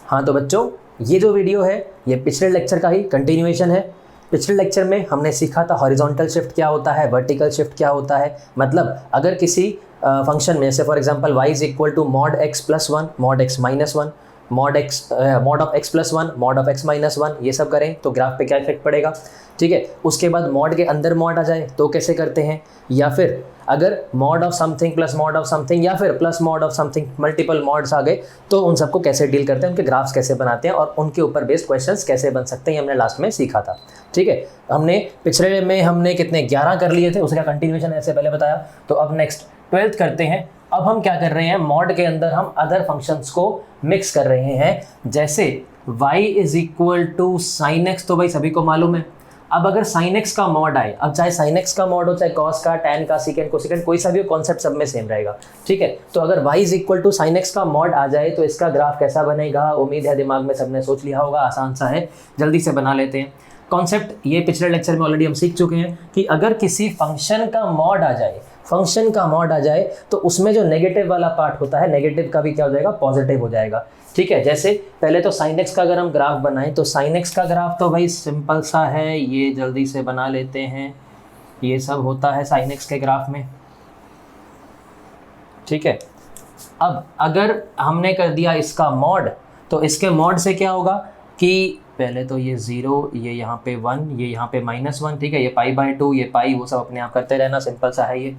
हाँ तो बच्चों, ये जो वीडियो है ये पिछले लेक्चर का ही कंटिन्यूएशन है। पिछले लेक्चर में हमने सीखा था हॉरिजॉन्टल शिफ्ट क्या होता है, वर्टिकल शिफ्ट क्या होता है। मतलब अगर किसी फंक्शन में, जैसे for example y is equal to mod x plus one, mod x minus one, mod of x plus one, mod of x minus one, ये सब करें तो ग्राफ पे क्या इफेक्ट पड़ेगा। ठीक है, उसके बाद मॉड के अंदर मॉड आ जाए तो कैसे करते हैं, या फिर अगर mod of something plus mod of something या फिर plus mod of something, multiple mods आ गए तो उन सबको कैसे डील करते हैं, उनके ग्राफ्स कैसे बनाते हैं और उनके ऊपर बेस्ड क्वेश्चंस कैसे बन सकते हैं, ये हमने लास्ट में सीखा था। ठीक है, हमने पिछले में हमने कितने 11 कर लिए थे, उसका कंटिन्यूएशन ऐसे पहले बताया। तो अब नेक्स्ट 12th करते हैं। अब हम क्या कर रहे हैं, मॉड के अंदर हम अदर फंक्शंस को मिक्स कर रहे हैं। जैसे y is equal to sine x, तो भाई सभी को मालूम है। अब अगर साइन एक्स का मॉड आए, अब चाहे साइन एक्स का मॉड हो, चाहे कॉस का, टैन का, सीकेंड, कोसेकेंड, कोई सा भी कॉन्सेप्ट सब में सेम रहेगा। ठीक है, तो अगर y is equal to sine x का मॉड आ जाए तो इसका ग्राफ कैसा बनेगा, उम्मीद है दिमाग में सबने सोच लिया होगा। आसान सा है, जल्दी से बना लेते हैं। कॉन्सेप्ट ये पिछले लेक्चर में ऑलरेडी हम सीख चुके हैं कि अगर किसी फंक्शन का मॉड आ जाए, फंक्शन का मॉड आ जाए तो उसमें जो नेगेटिव वाला पार्ट होता है, नेगेटिव का भी क्या हो जाएगा, पॉजिटिव हो जाएगा। ठीक है, जैसे पहले तो साइन एक्स का अगर हम ग्राफ बनाएं तो साइन एक्स का ग्राफ तो भाई सिंपल सा है, ये जल्दी से बना लेते हैं। ये सब होता है साइन एक्स के ग्राफ में। ठीक है, अब अगर हमने कर दिया इसका मॉड, तो इसके मॉड से क्या होगा कि पहले तो ये 0, ये यहाँ पे 1, ये यहाँ पे -1। ठीक है, ये π/2, ये पाई, वो सब अपने आप करते रहना, सिंपल सा है ये।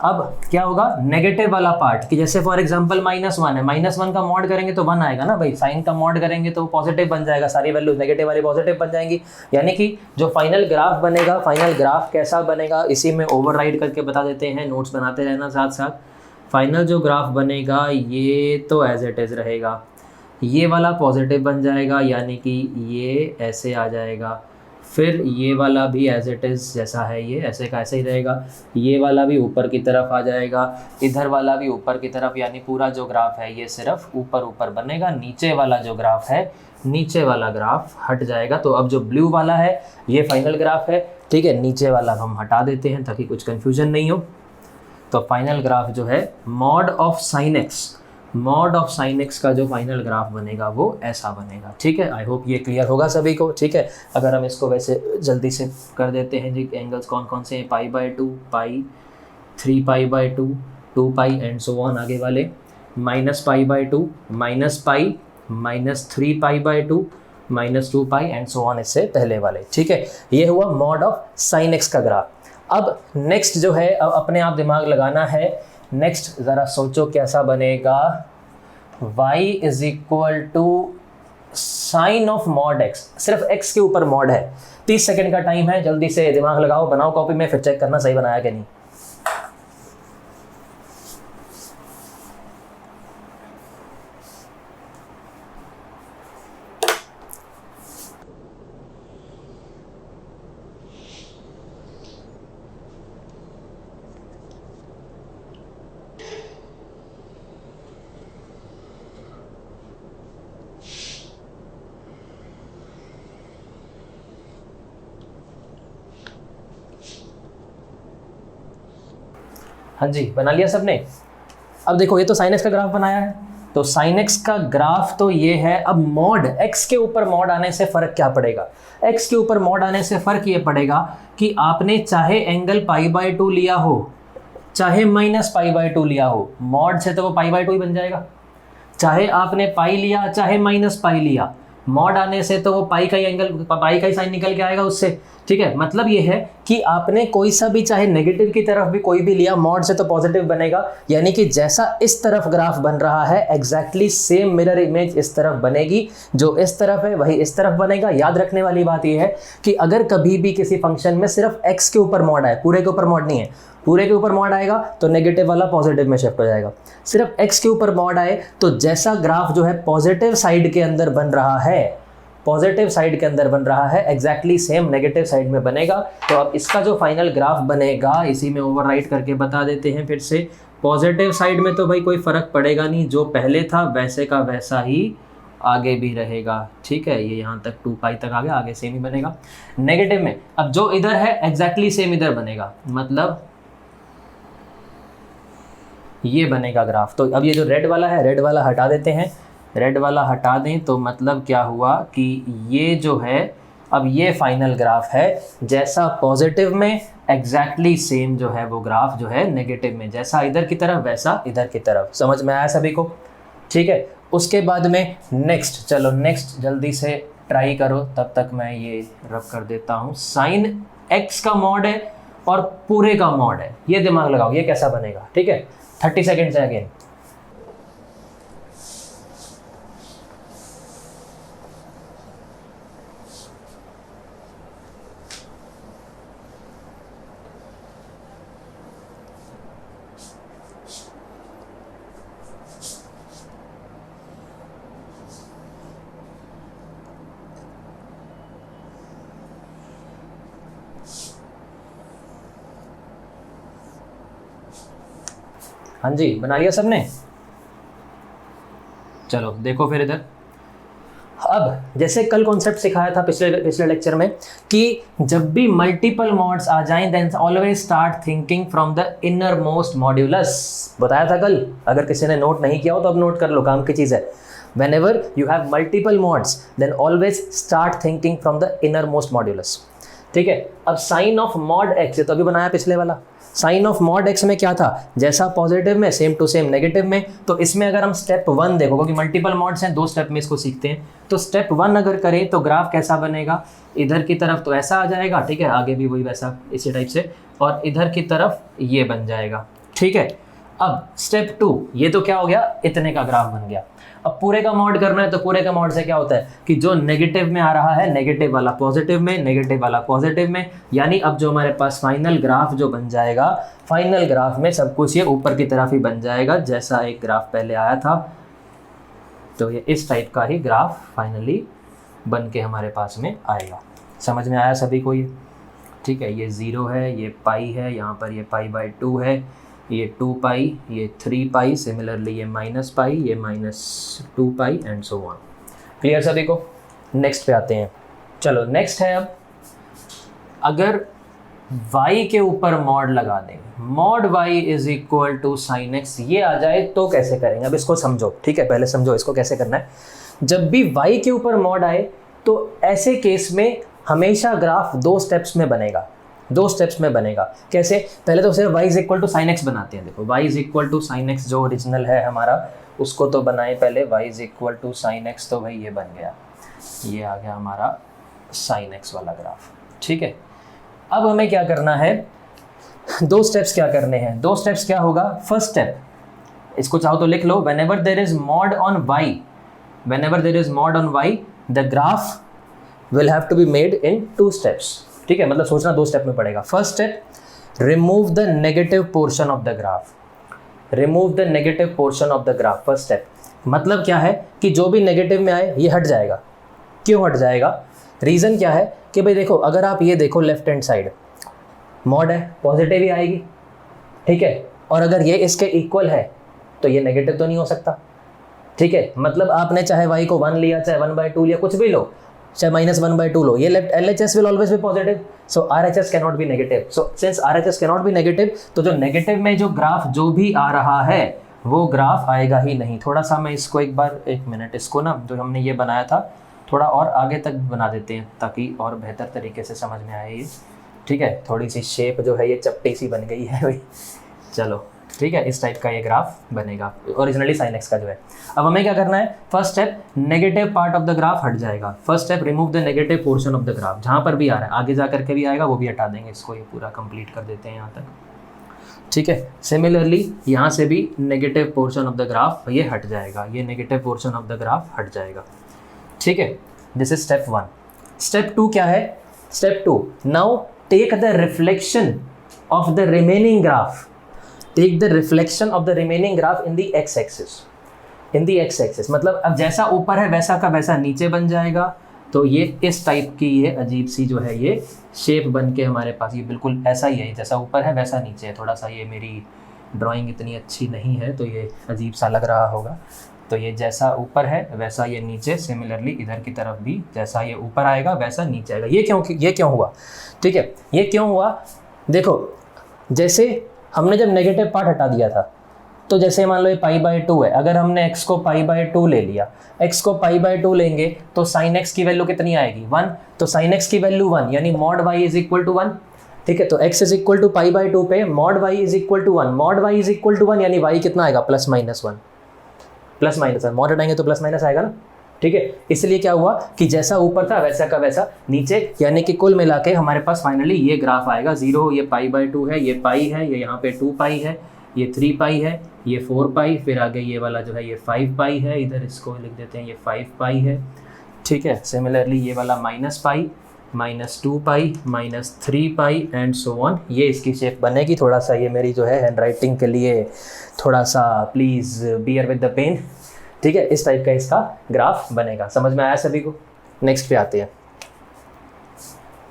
अब क्या होगा, नेगेटिव वाला पार्ट कि जैसे फॉर एग्जांपल -1 है, -1 का मॉड करेंगे तो 1 आएगा ना भाई, साइन का मॉड करेंगे तो पॉजिटिव बन जाएगा, सारी वैल्यूज नेगेटिव वाली पॉजिटिव बन जाएंगी। यानी कि जो फाइनल ग्राफ बनेगा, फाइनल ग्राफ कैसा बनेगा इसी में ओवरराइड करके बता देते हैं, नोट्स बनाते रहना साथ साथ। फाइनल जो ग्राफ बनेगा ये तो एज इट इज़ रहेगा, ये वाला पॉजिटिव बन जाएगा, यानी कि ये ऐसे आ जाएगा। फिर ये वाला भी एज इट इज़ जैसा है ये ऐसे का ऐसे ही रहेगा, ये वाला भी ऊपर की तरफ आ जाएगा, इधर वाला भी ऊपर की तरफ, यानी पूरा जो ग्राफ है ये सिर्फ ऊपर ऊपर बनेगा। नीचे वाला जो ग्राफ है, नीचे वाला ग्राफ हट जाएगा। तो अब जो ब्लू वाला है ये फाइनल ग्राफ है। ठीक है, नीचे वाला हम हटा देते हैं ताकि कुछ कन्फ्यूजन नहीं हो। तो फाइनल ग्राफ जो है mod of sine x, mod of sine x का जो फाइनल ग्राफ बनेगा वो ऐसा बनेगा। ठीक है, आई होप ये क्लियर होगा सभी को। ठीक है, अगर हम इसको वैसे जल्दी से कर देते हैं जी, एंगल्स कौन कौन से हैं, π/2, पाई, 3π/2, 2π एंड सो ऑन आगे वाले, -π/2, -π, -3π/2, -2π एंड सो ऑन इससे पहले वाले। ठीक है, ये हुआ मॉड ऑफ साइन एक्स का ग्राफ। अब नेक्स्ट जो है, अब अपने आप दिमाग लगाना है। नेक्स्ट ज़रा सोचो कैसा बनेगा, y is equal to sine of mod x, सिर्फ x के ऊपर मॉड है। 30 सेकंड का टाइम है, जल्दी से दिमाग लगाओ, बनाओ कॉपी में, फिर चेक करना सही बनाया कि नहीं। हाँ जी, बना लिया सबने। अब देखो ये तो साइन एक्स का ग्राफ बनाया है, तो साइन एक्स का ग्राफ तो ये है। अब मॉड एक्स के ऊपर मॉड आने से फ़र्क क्या पड़ेगा, एक्स के ऊपर मॉड आने से फ़र्क ये पड़ेगा कि आपने चाहे एंगल π/2 लिया हो, चाहे -π/2 लिया हो, मॉड से तो वो π/2 ही बन जाएगा। चाहे आपने पाई लिया, चाहे -π लिया, मॉड आने से तो वो पाई का ही एंगल, पाई का ही साइन निकल के आएगा उससे। ठीक है, मतलब ये है कि आपने कोई सा भी, चाहे नेगेटिव की तरफ भी कोई भी लिया, मॉड से तो पॉजिटिव बनेगा। यानी कि जैसा इस तरफ ग्राफ बन रहा है एग्जैक्टली सेम मिरर इमेज इस तरफ बनेगी, जो इस तरफ है वही इस तरफ बनेगा। याद रखने वाली बात यह है कि अगर कभी भी किसी फंक्शन में सिर्फ एक्स के ऊपर मॉड आए, पूरे के ऊपर मॉड नहीं है, पूरे के ऊपर मॉड आएगा तो नेगेटिव वाला पॉजिटिव में शिफ्ट हो जाएगा। सिर्फ एक्स के ऊपर मॉड आए तो जैसा ग्राफ जो है पॉजिटिव साइड के अंदर बन रहा है, पॉजिटिव साइड के अंदर बन रहा है, एग्जैक्टली सेम नेगेटिव साइड में बनेगा। तो अब इसका जो फाइनल ग्राफ बनेगा इसी में ओवरराइट करके बता देते हैं फिर से। पॉजिटिव साइड में तो भाई कोई फ़र्क पड़ेगा नहीं, जो पहले था वैसे का वैसा ही आगे भी रहेगा। ठीक है, ये यहाँ तक 2π तक आ गया, आगे सेम ही बनेगा। नेगेटिव में अब जो इधर है एग्जैक्टली सेम इधर बनेगा, मतलब ये बनेगा ग्राफ। तो अब ये जो रेड वाला है, रेड वाला हटा देते हैं, रेड वाला हटा दें तो मतलब क्या हुआ कि ये जो है अब ये फाइनल ग्राफ है, जैसा पॉजिटिव में एग्जैक्टली सेम जो है वो ग्राफ जो है नेगेटिव में, जैसा इधर की तरफ वैसा इधर की तरफ। समझ में आया सभी को? ठीक है। उसके बाद में नेक्स्ट, चलो नेक्स्ट जल्दी से ट्राई करो, तब तक मैं ये रब कर देता हूँ। साइन एक्स का मॉड है और पूरे का मॉड है, ये दिमाग लगाओ ये कैसा बनेगा। ठीक है, 30 सेकेंड से अगेन। हाँ जी, बना लिया सबने? चलो देखो फिर इधर। अब जैसे कल कॉन्सेप्ट सिखाया था पिछले लेक्चर में कि जब भी मल्टीपल मॉड्स आ जाएं then always start thinking from the inner most modulus. बताया था कल, अगर किसी ने नोट नहीं किया हो तो अब नोट कर लो, काम की चीज़ है। whenever you have multiple mods then always start thinking from the innermost modulus। ठीक है। अब साइन ऑफ मॉड एक्स, तो अभी बनाया पिछले वाला। साइन ऑफ मॉड एक्स में क्या था, जैसा पॉजिटिव में सेम टू सेम नेगेटिव में। तो इसमें अगर हम स्टेप 1 देखो, क्योंकि मल्टीपल मॉड्स हैं 2 स्टेप में इसको सीखते हैं, तो स्टेप 1 अगर करें तो ग्राफ कैसा बनेगा, इधर की तरफ तो ऐसा आ जाएगा। ठीक है, आगे भी वही वैसा इसी टाइप से, और इधर की तरफ ये बन जाएगा। ठीक है। अब स्टेप 2, ये तो क्या हो गया, इतने का ग्राफ बन गया। अब पूरे का मॉड करना है तो पूरे का मॉड से क्या होता है कि जो नेगेटिव में आ रहा है नेगेटिव वाला पॉजिटिव में, नेगेटिव वाला पॉजिटिव में, यानी अब जो हमारे पास फाइनल ग्राफ जो बन जाएगा, फाइनल ग्राफ में सब कुछ ये ऊपर की तरफ ही बन जाएगा जैसा एक ग्राफ पहले आया था। तो ये इस टाइप का ही ग्राफ फाइनली बन के हमारे पास में आएगा। समझ में आया सभी को ये? ठीक है, ये 0 है, ये पाई है, यहाँ पर ये पाई/2 है, ये 2 पाई, ये 3 पाई, सिमिलरली ये माइनस पाई, ये -2 पाई एंड सो ऑन। क्लियर सभी को? नेक्स्ट पे आते हैं। चलो नेक्स्ट है, अब अगर y के ऊपर मॉड लगा दें, mod y is equal to sine x, ये आ जाए तो कैसे करेंगे? अब इसको समझो। ठीक है, पहले समझो इसको कैसे करना है। जब भी y के ऊपर मॉड आए तो ऐसे केस में हमेशा ग्राफ 2 स्टेप्स में बनेगा। 2 स्टेप्स में बनेगा। कैसे? पहले तो सिर्फ y is equal to sine x बनाते हैं। देखो y is equal to sine x जो ओरिजिनल है हमारा, उसको तो बनाए पहले। y is equal to sine x, तो भाई ये बन गया, ये आ गया हमारा साइन एक्स वाला ग्राफ। ठीक है। अब हमें क्या करना है, 2 स्टेप्स क्या करने हैं। 2 स्टेप्स क्या होगा, फर्स्ट स्टेप, इसको चाहो तो लिख लो, whenever there is mod on y, whenever there is mod on y, the graph will have to be made in 2 steps। ठीक है, मतलब सोचना 2 स्टेप में पड़ेगा। First step, remove the negative portion of the graph. Remove the negative portion of the graph, first step. मतलब क्या है कि जो भी नेगेटिव में आए ये हट जाएगा। क्यों हट जाएगा? रीज़न क्या है कि भाई देखो, अगर आप ये देखो लेफ्ट हैंड साइड मॉड है, पॉजिटिव ही आएगी। ठीक है, और अगर ये इसके इक्वल है तो ये नेगेटिव तो नहीं हो सकता। ठीक है, मतलब आपने चाहे y को 1 लिया, चाहे 1/2 लिया, कुछ भी लो, चाहे -1/2 लो, ये left LHS will always be positive, so RHS cannot be negative। so since RHS cannot be negative, तो जो नेगेटिव में जो ग्राफ जो भी आ रहा है वो ग्राफ आएगा ही नहीं। थोड़ा सा मैं इसको एक बार, 1 मिनट, इसको ना जो हमने ये बनाया था थोड़ा और आगे तक बना देते हैं ताकि और बेहतर तरीके से समझ में आए ये। ठीक है, थोड़ी सी शेप जो है ये चपटी सी बन गई है भाई। चलो ठीक है, इस टाइप का ये ग्राफ बनेगा ओरिजिनली साइन एक्स का जो है। अब हमें क्या करना है, first step, negative part of the graph हट जाएगा। First step, remove the negative portion of the graph. जहाँ पर भी आ रहा है, आगे जा करके भी आएगा, वो भी हटा देंगे। इसको ये पूरा कंप्लीट कर देते हैं यहाँ तक। ठीक है, सिमिलरली यहाँ से भी negative portion of the graph ये हट जाएगा, ये negative portion of the graph हट जाएगा। ठीक है, दिस इज स्टेप 1। स्टेप 2 क्या है? Step 2, now take the reflection of the remaining graph. Take the reflection of the remaining graph in the x axis. In the x axis मतलब अब जैसा ऊपर है वैसा का वैसा नीचे बन जाएगा। तो ये इस टाइप की ये अजीब सी जो है ये शेप बन के हमारे पास ये बिल्कुल ऐसा ही है, जैसा ऊपर है वैसा नीचे है। थोड़ा सा ये मेरी ड्राइंग इतनी अच्छी नहीं है तो ये अजीब सा लग रहा होगा। तो ये जैसा ऊपर है वैसा ये नीचे, सिमिलरली इधर की तरफ भी जैसा ये ऊपर आएगा वैसा नीचे आएगा। ये क्यों हुआ? ठीक है, ये क्यों हुआ? देखो, जैसे हमने जब नेगेटिव पार्ट हटा दिया था तो जैसे मान लो ये π/2 है, अगर हमने x को π/2 ले लिया, x को π/2 लेंगे तो sin x की वैल्यू कितनी आएगी 1, तो sin x की वैल्यू 1 यानी mod y is equal to 1। ठीक है, तो x इज इक्वल टू π/2 पे mod y is equal to 1, mod y is equal to 1 यानी y कितना आएगा +-1, +-1 mod हटाएंगे तो +- आएगा ना। ठीक है, इसलिए क्या हुआ कि जैसा ऊपर था वैसा का वैसा नीचे, यानी कि कुल मिला के हमारे पास फाइनली ये ग्राफ आएगा 0, ये π/2 है, ये पाई है, ये यहाँ पे 2 पाई है, ये 3 पाई है, ये 4 पाई, फिर आगे ये वाला जो है ये 5 पाई है, इधर इसको लिख देते हैं ये 5 पाई है। ठीक है, सिमिलरली ये वाला -पाई, -2 पाई, -3 पाई एंड सो ऑन, ये इसकी शेप बनेगी। थोड़ा सा ये मेरी जो है हैंड राइटिंग के लिए थोड़ा सा please bear with the pen. ठीक है, इस टाइप का इसका ग्राफ बनेगा। समझ में आया सभी को? नेक्स्ट पे आते हैं।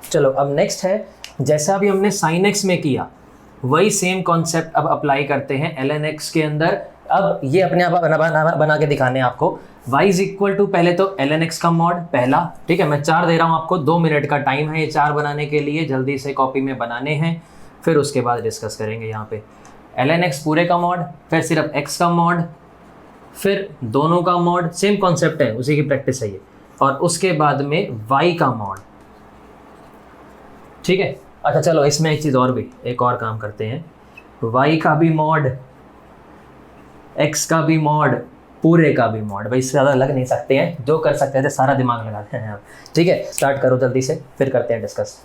चलो अब नेक्स्ट है, जैसा अभी हमने sin x में किया वही सेम कॉन्सेप्ट अब अप्लाई करते हैं ln x के अंदर। अब ये अपने आप बना के दिखाने हैं आपको। y इज इक्वल टू पहले तो ln x का मॉड पहला। ठीक है, मैं 4 दे रहा हूँ आपको, 2 मिनट का टाइम है ये 4 बनाने के लिए, जल्दी से कॉपी में बनाने हैं, फिर उसके बाद डिस्कस करेंगे। यहाँ पे ln x पूरे का मॉड, फिर सिर्फ x का मॉड, फिर दोनों का मॉड, सेम कॉन्सेप्ट है, उसी की प्रैक्टिस है ये, और उसके बाद में y का मॉड। ठीक है, अच्छा चलो इसमें एक चीज़ और भी, एक और काम करते हैं, y का भी मॉड, x का भी मॉड, पूरे का भी मॉड। भाई इससे ज़्यादा लग नहीं सकते हैं, जो कर सकते थे सारा दिमाग लगाते हैं आप। ठीक है, स्टार्ट करो जल्दी से, फिर करते हैं डिस्कस।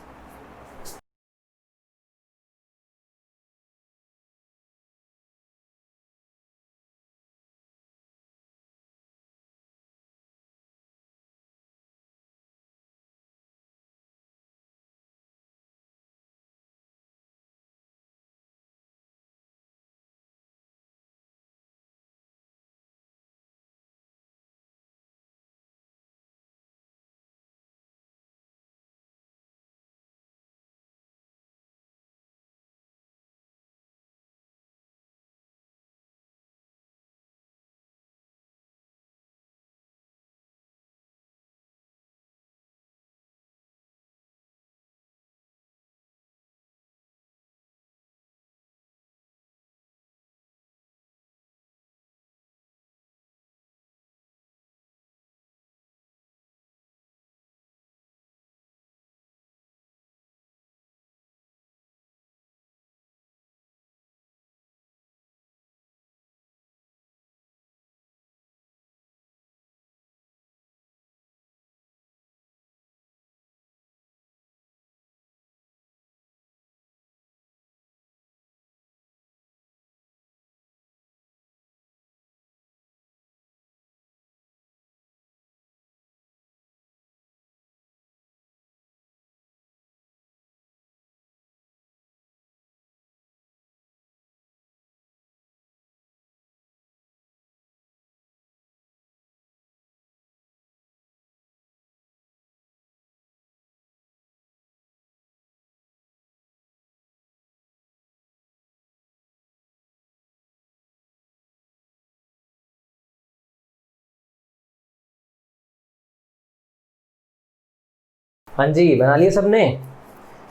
हाँ जी, बना लिए सबने?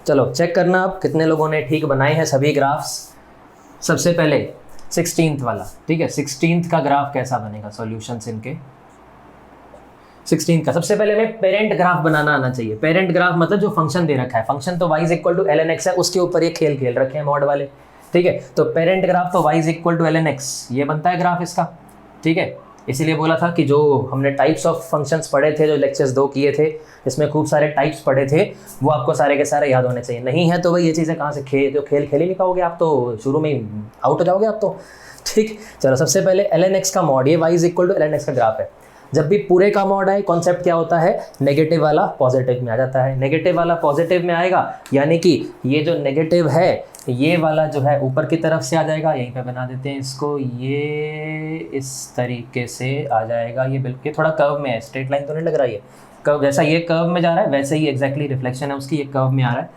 चलो चेक करना आप कितने लोगों ने ठीक बनाए हैं सभी ग्राफ्स। सबसे पहले 16th वाला, ठीक है, 16th का ग्राफ कैसा बनेगा, सॉल्यूशंस इनके 16th का। सबसे पहले हमें पेरेंट ग्राफ बनाना आना चाहिए। पेरेंट ग्राफ मतलब जो फंक्शन दे रखा है, फंक्शन तो y is equal to ln x है, उसके ऊपर ये खेल खेल रखे हैं मॉड वाले। ठीक है, तो पेरेंट ग्राफ तो y is equal to ln x, ये बनता है ग्राफ इसका। ठीक है, इसीलिए बोला था कि जो हमने टाइप्स ऑफ फंक्शंस पढ़े थे, जो लेक्चर्स 2 किए थे, इसमें खूब सारे टाइप्स पढ़े थे, वो आपको सारे के सारे याद होने चाहिए। नहीं है तो भाई ये चीज़ें कहाँ से खेल ही नहीं पाओगे आप, तो शुरू में ही आउट हो जाओगे आप तो। ठीक, चलो सबसे पहले ln x का मॉड, ये y is equal to ln x का ग्राफ है। जब भी पूरे का मॉड आए, कॉन्सेप्ट क्या होता है, नेगेटिव वाला पॉजिटिव में आ जाता है। नेगेटिव वाला पॉजिटिव में आएगा यानी कि ये जो नेगेटिव है ये वाला जो है ऊपर की तरफ से आ जाएगा। यहीं पे बना देते हैं इसको, ये इस तरीके से आ जाएगा। ये बिल्कुल थोड़ा कर्व में है, स्ट्रेट लाइन तो नहीं लग रहा है, कर्व जैसा ये कर्व में जा रहा है वैसे ही एग्जैक्टली रिफ्लेक्शन है उसकी, ये कर्व में आ रहा है।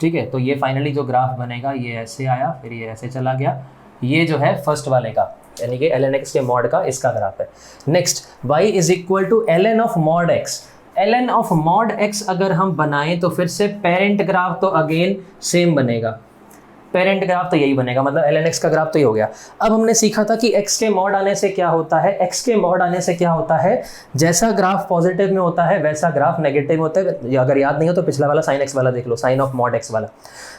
ठीक है, तो ये फाइनली जो ग्राफ बनेगा ये ऐसे आया, फिर ये ऐसे चला गया। ये जो है फर्स्ट वाले का यानी कि ln x के मॉड का इसका ग्राफ है। Next y is equal to ln of mod x। ln of mod x अगर हम बनाएं तो फिर से पेरेंट ग्राफ तो अगेन सेम बनेगा। पेरेंट ग्राफ तो यही बनेगा, मतलब ln x का ग्राफ तो ये हो गया। अब हमने सीखा था कि x के मॉड आने से क्या होता है, x के मॉड आने से क्या होता है, जैसा ग्राफ पॉजिटिव में होता है वैसा ग्राफ नेगेटिव में होता है। अगर याद नहीं हो तो पिछला वाला साइन x वाला देख लो, साइन ऑफ मॉड x वाला,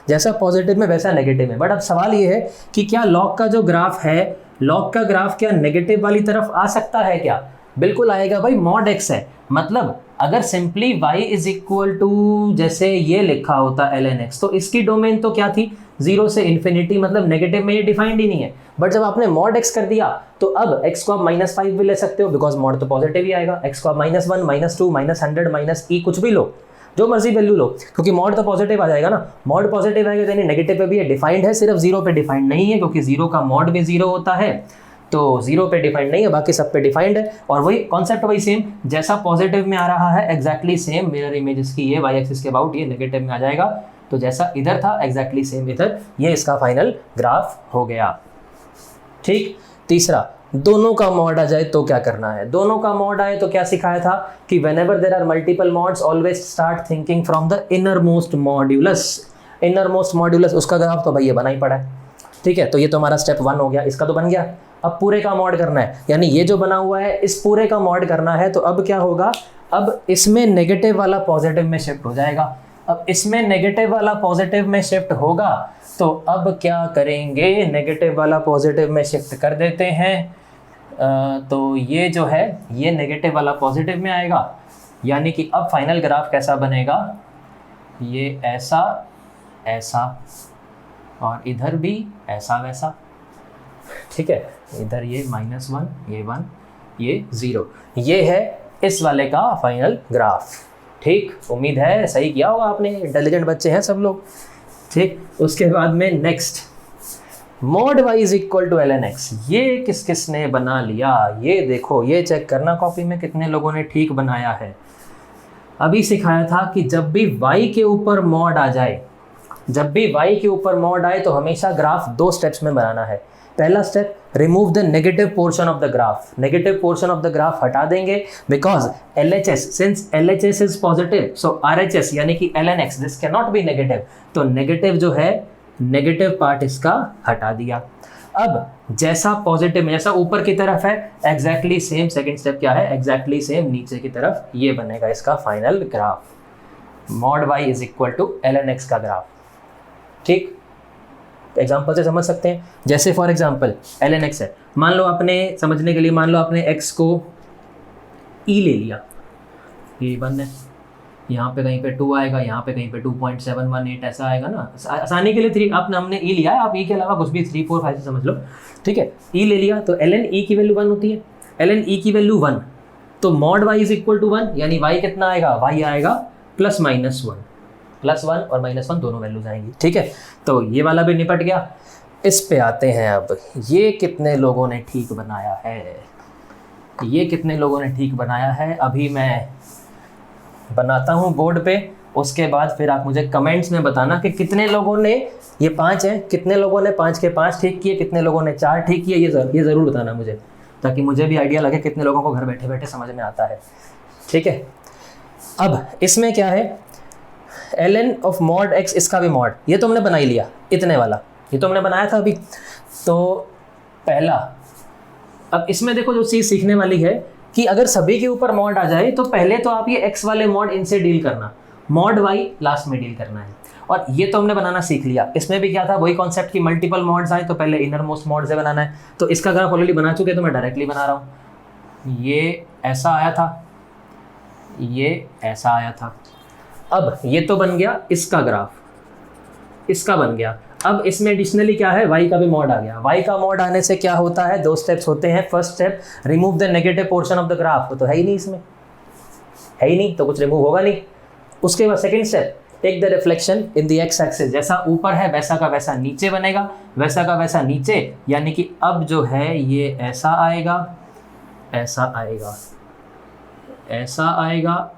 जैसा पॉजिटिव में वैसा नेगेटिव में। बट अब सवाल ये है कि क्या लॉग का जो ग्राफ है, लॉग का ग्राफ क्या नेगेटिव वाली तरफ आ सकता है क्या? बिल्कुल आएगा भाई, मॉड x है, मतलब अगर simply y is equal to जैसे ये लिखा होता ln x, तो इसकी डोमेन तो क्या थी, 0 से इन्फिनिटी, मतलब नेगेटिव में ये डिफाइंड ही नहीं है। बट जब आपने मॉड x कर दिया तो अब x को आप -5 भी ले सकते हो, बिकॉज मॉड तो पॉजिटिव ही आएगा। x को आप -1, -2, -100, -e कुछ भी लो, जो मर्जी वैल्यू लो, क्योंकि मॉड तो पॉजिटिव आ जाएगा ना। मॉड पॉजिटिव आएगा यानी नेगेटिव पे भी ये डिफाइंड है, सिर्फ 0 पे डिफाइंड नहीं है, क्योंकि 0 का मॉड भी 0 होता है, तो 0 पे डिफाइंड नहीं है, बाकी सब पे डिफाइंड है। और वही कॉन्सेप्ट वही सेम, जैसा पॉजिटिव में आ रहा है एग्जैक्टली सेम मिरर इमेज इसकी ये y एक्सिस के अबाउट ये नेगेटिव में आ जाएगा, तो जैसा इधर था एग्जैक्टली सेम इधर, ये इसका फाइनल ग्राफ हो गया। ठीक, तीसरा, दोनों का मॉड आ जाए तो क्या करना है। दोनों का मॉड आए तो क्या सिखाया था कि whenever there are multiple mods always start thinking from the inner most modulus. Inner most modulus, उसका ग्राफ तो भाई ये बना ही पड़ा है। ठीक है, तो ये तो हमारा स्टेप 1 हो गया, इसका तो बन गया। अब पूरे का मॉड करना है, यानी ये जो बना हुआ है इस पूरे का मॉड करना है। तो अब क्या होगा, अब इसमें नेगेटिव वाला पॉजिटिव में शिफ्ट हो जाएगा। अब इसमें नेगेटिव वाला पॉजिटिव में शिफ्ट होगा, तो अब क्या करेंगे, नेगेटिव वाला पॉजिटिव में शिफ्ट कर देते हैं। तो ये जो है ये नेगेटिव वाला पॉजिटिव में आएगा, यानी कि अब फाइनल ग्राफ कैसा बनेगा, ये ऐसा ऐसा और इधर भी ऐसा वैसा। ठीक है, इधर ये -1, ये 1, ये 0, ये है इस वाले का फाइनल ग्राफ। ठीक, उम्मीद है सही किया होगा आपने, इंटेलिजेंट बच्चे हैं सब लोग। ठीक, उसके बाद में next, mod y is equal to ln x, ये किस किस ने बना लिया, ये देखो, ये चेक करना कॉपी में कितने लोगों ने ठीक बनाया है। अभी सिखाया था कि जब भी y के ऊपर मॉड आ जाए, जब भी y के ऊपर मॉड आए तो हमेशा ग्राफ 2 स्टेप्स में बनाना है। पहला step, remove the negative portion of the graph. Negative portion of the graph हटा देंगे, because LHS, since LHS is positive, so RHS यानी कि ln x this can not be negative, तो नेगेटिव जो है, नेगेटिव पार्ट इसका हटा दिया। अब जैसा पॉजिटिव में, जैसा ऊपर की तरफ है एग्जैक्टली सेम, सेकंड स्टेप क्या है, एग्जैक्टली सेम नीचे की तरफ ये बनेगा इसका final graph, mod y is equal to ln x का ग्राफ। ठीक, एग्जाम्पल से समझ सकते हैं, जैसे फॉर एग्जाम्पल ln x है, मान लो आपने समझने के लिए, मान लो आपने x को e ले लिया, ये 1 है, यहाँ पे कहीं पे 2 आएगा, यहाँ पे कहीं पे 2.718 ऐसा आएगा ना, आसानी के लिए 3 आपने हमने e लिया है, आप e के अलावा कुछ भी 3, 4, 5 से समझ लो। ठीक है, e ले लिया तो ln e की वैल्यू 1 होती है, ln e की वैल्यू 1, तो mod y is equal to 1, यानी y कितना आएगा, y आएगा +-1, +1 और -1 दोनों वैल्यूज आएंगी। ठीक है, तो ये वाला भी निपट गया। इस पे आते हैं, अब ये कितने लोगों ने ठीक बनाया है, ये कितने लोगों ने ठीक बनाया है, अभी मैं बनाता हूँ बोर्ड पे, उसके बाद फिर आप मुझे कमेंट्स में बताना कि कितने लोगों ने, ये 5 हैं, कितने लोगों ने 5 के 5 ठीक किए, कितने लोगों ने 4 ठीक किए, ये ज़रूर बताना मुझे, ताकि मुझे भी आइडिया लगे कितने लोगों को घर बैठे बैठे समझ में आता है। ठीक है, अब इसमें क्या है, ln ऑफ मॉड x, इसका भी मॉड, ये तो हमने बना ही लिया, इतने वाला ये तो हमने बनाया था अभी। तो पहला, अब इसमें देखो जो चीज़ सीखने वाली है कि अगर सभी के ऊपर मॉड आ जाए तो पहले तो आप ये x वाले मॉड इनसे डील करना, मॉड y लास्ट में डील करना है। और ये तो हमने बनाना सीख लिया, इसमें भी क्या था, वही कॉन्सेप्ट की मल्टीपल मॉड्स आए तो पहले इनर मोस्ट मॉड से बनाना है। तो इसका ग्राफ ऑलरेडी बना चुके तो मैं डायरेक्टली बना रहा हूँ, ये ऐसा आया था, ये ऐसा आया था। अब ये तो बन गया इसका ग्राफ, इसका बन गया। अब इसमें एडिशनली क्या है, y का भी मॉड आ गया। y का मॉड आने से क्या होता है, 2 स्टेप्स होते हैं। First step, remove the negative portion of the graph, तो है ही नहीं, इसमें है ही नहीं तो कुछ रिमूव होगा नहीं। उसके बाद second step, take the reflection in the x axis, जैसा ऊपर है वैसा का वैसा नीचे बनेगा, वैसा का वैसा नीचे, यानी कि अब जो है ये ऐसा आएगा, ऐसा आएगा, ऐसा आएगा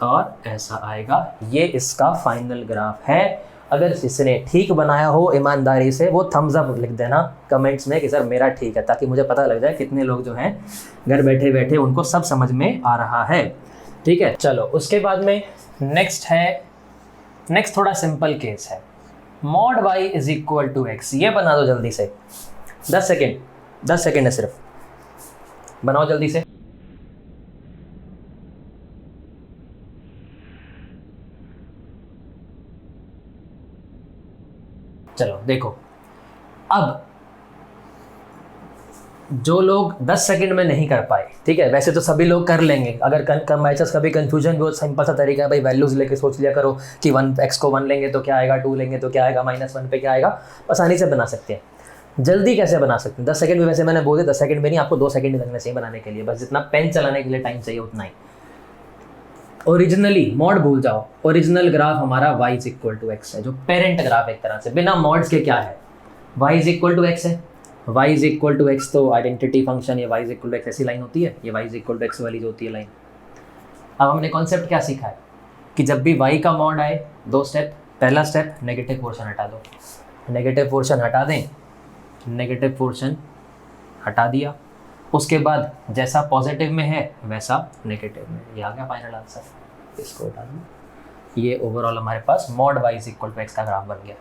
और ऐसा आएगा। ये इसका फाइनल ग्राफ है। अगर जिसने ठीक बनाया हो ईमानदारी से, वो थम्स अप लिख देना कमेंट्स में कि सर मेरा ठीक है, ताकि मुझे पता लग जाए कितने लोग जो हैं घर बैठे बैठे उनको सब समझ में आ रहा है। ठीक है, चलो उसके बाद में नेक्स्ट है, नेक्स्ट थोड़ा सिंपल केस है। Mod y is equal to x, ये बना दो जल्दी से, 10 सेकेंड, 10 सेकेंड है सिर्फ, बनाओ जल्दी से। चलो देखो, अब जो लोग 10 सेकंड में नहीं कर पाए, ठीक है, वैसे तो सभी लोग कर लेंगे, अगर बाई चांस कभी कंफ्यूजन, बहुत सिंपल सा तरीका है भाई, वैल्यूज लेके सोच लिया करो कि 1 को 1 लेंगे तो क्या आएगा, 2 लेंगे तो क्या आएगा, -1 पे क्या आएगा, आसानी से बना सकते हैं। जल्दी कैसे बना सकते हैं, 10 सेकंड में, वैसे मैंने बोले 10 सेकंड में नहीं, आपको 2 सेकंड ही लगने चाहिए बनाने के लिए, बस जितना पेन चलाने के लिए टाइम चाहिए उतना ही। ओरिजिनली मॉड भूल जाओ, ओरिजिनल ग्राफ हमारा y is equal to x है, जो पेरेंट ग्राफ एक तरह से बिना मॉड्स के क्या है, y is equal to x है, y is equal to x तो आइडेंटिटी फंक्शन, ये y is equal to x ऐसी लाइन होती है, ये y is equal to x वाली जो होती है लाइन। अब हमने कॉन्सेप्ट क्या सीखा है कि जब भी y का मॉड आए, 2 स्टेप, पहला स्टेप नेगेटिव पोर्शन हटा दो, नेगेटिव पोर्शन हटा दें, नेगेटिव पोर्शन हटा दिया, उसके बाद जैसा पॉजिटिव में है वैसा नेगेटिव में, ये आ गया फाइनल आंसर, इसको हटा दो, ये ओवरऑल हमारे पास mod y is equal to x का ग्राफ बन गया।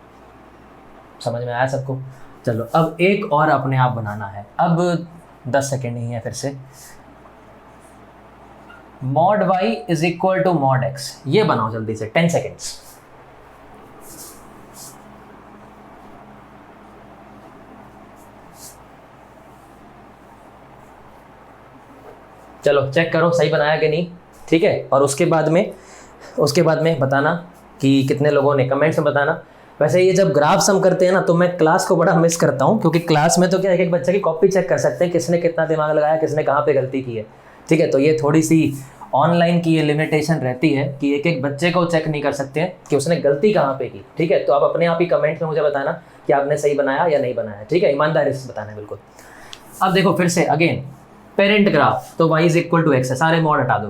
समझ में आया सबको? चलो अब एक और अपने आप बनाना है, अब 10 सेकेंड ही है फिर से, mod y is equal to mod x, ये बनाओ जल्दी से, 10 सेकेंड्स। चलो चेक करो सही बनाया कि नहीं, ठीक है, और उसके बाद में बताना कि कितने लोगों ने, कमेंट्स में बताना। वैसे ये जब ग्राफ सम करते हैं ना, तो मैं क्लास को बड़ा मिस करता हूँ, क्योंकि क्लास में तो क्या एक बच्चे की कॉपी चेक कर सकते हैं, किसने कितना दिमाग लगाया, किसने कहाँ पे गलती की है, ठीक है। तो ये थोड़ी सी ऑनलाइन की ये लिमिटेशन रहती है कि एक बच्चे को चेक नहीं कर सकते हैं कि उसने गलती कहाँ पे की, ठीक है। तो आप अपने आप ही कमेंट में मुझे बताना कि आपने सही बनाया या नहीं बनाया, ठीक है, ईमानदारी से बताना है बिल्कुल। अब देखो फिर से अगेन, पेरेंट ग्राफ तो y is equal to x है, सारे मॉड हटा दो,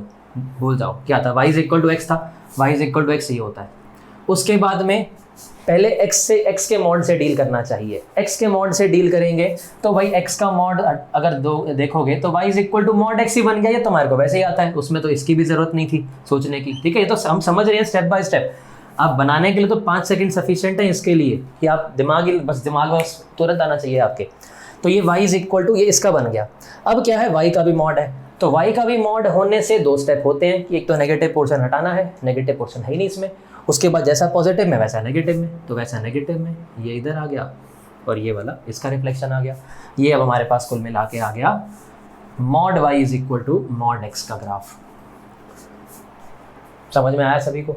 भूल जाओ क्या था, y is equal to x था, y is equal to x ये होता है। उसके बाद में पहले x के मॉड से डील करना चाहिए, x के मॉड से डील करेंगे तो भाई x का मॉड अगर देखोगे तो y is equal to mod x ही बन गया, ये तुम्हारे को वैसे ही आता है, उसमें तो इसकी भी जरूरत नहीं थी सोचने की, ठीक है। ये तो हम समझ रहे हैं स्टेप बाय स्टेप, आप बनाने के लिए तो 5 सेकंड सफिशिएंट है इसके लिए कि आप दिमाग में तुरंत आना चाहिए आपके। तो ये y इज इक्वल टू, ये इसका बन गया। अब क्या है, y का भी मॉड है, तो y का भी मॉड होने से 2 स्टेप होते हैं कि एक तो नेगेटिव पोर्शन हटाना है, नेगेटिव पोर्शन है ही नहीं इसमें, उसके बाद जैसा पॉजिटिव में वैसा नेगेटिव में, तो वैसा नेगेटिव में ये इधर आ गया और ये वाला इसका रिफ्लेक्शन आ गया। ये अब हमारे पास कुल मिला के आ गया mod y is equal to mod x का ग्राफ। समझ में आया सभी को?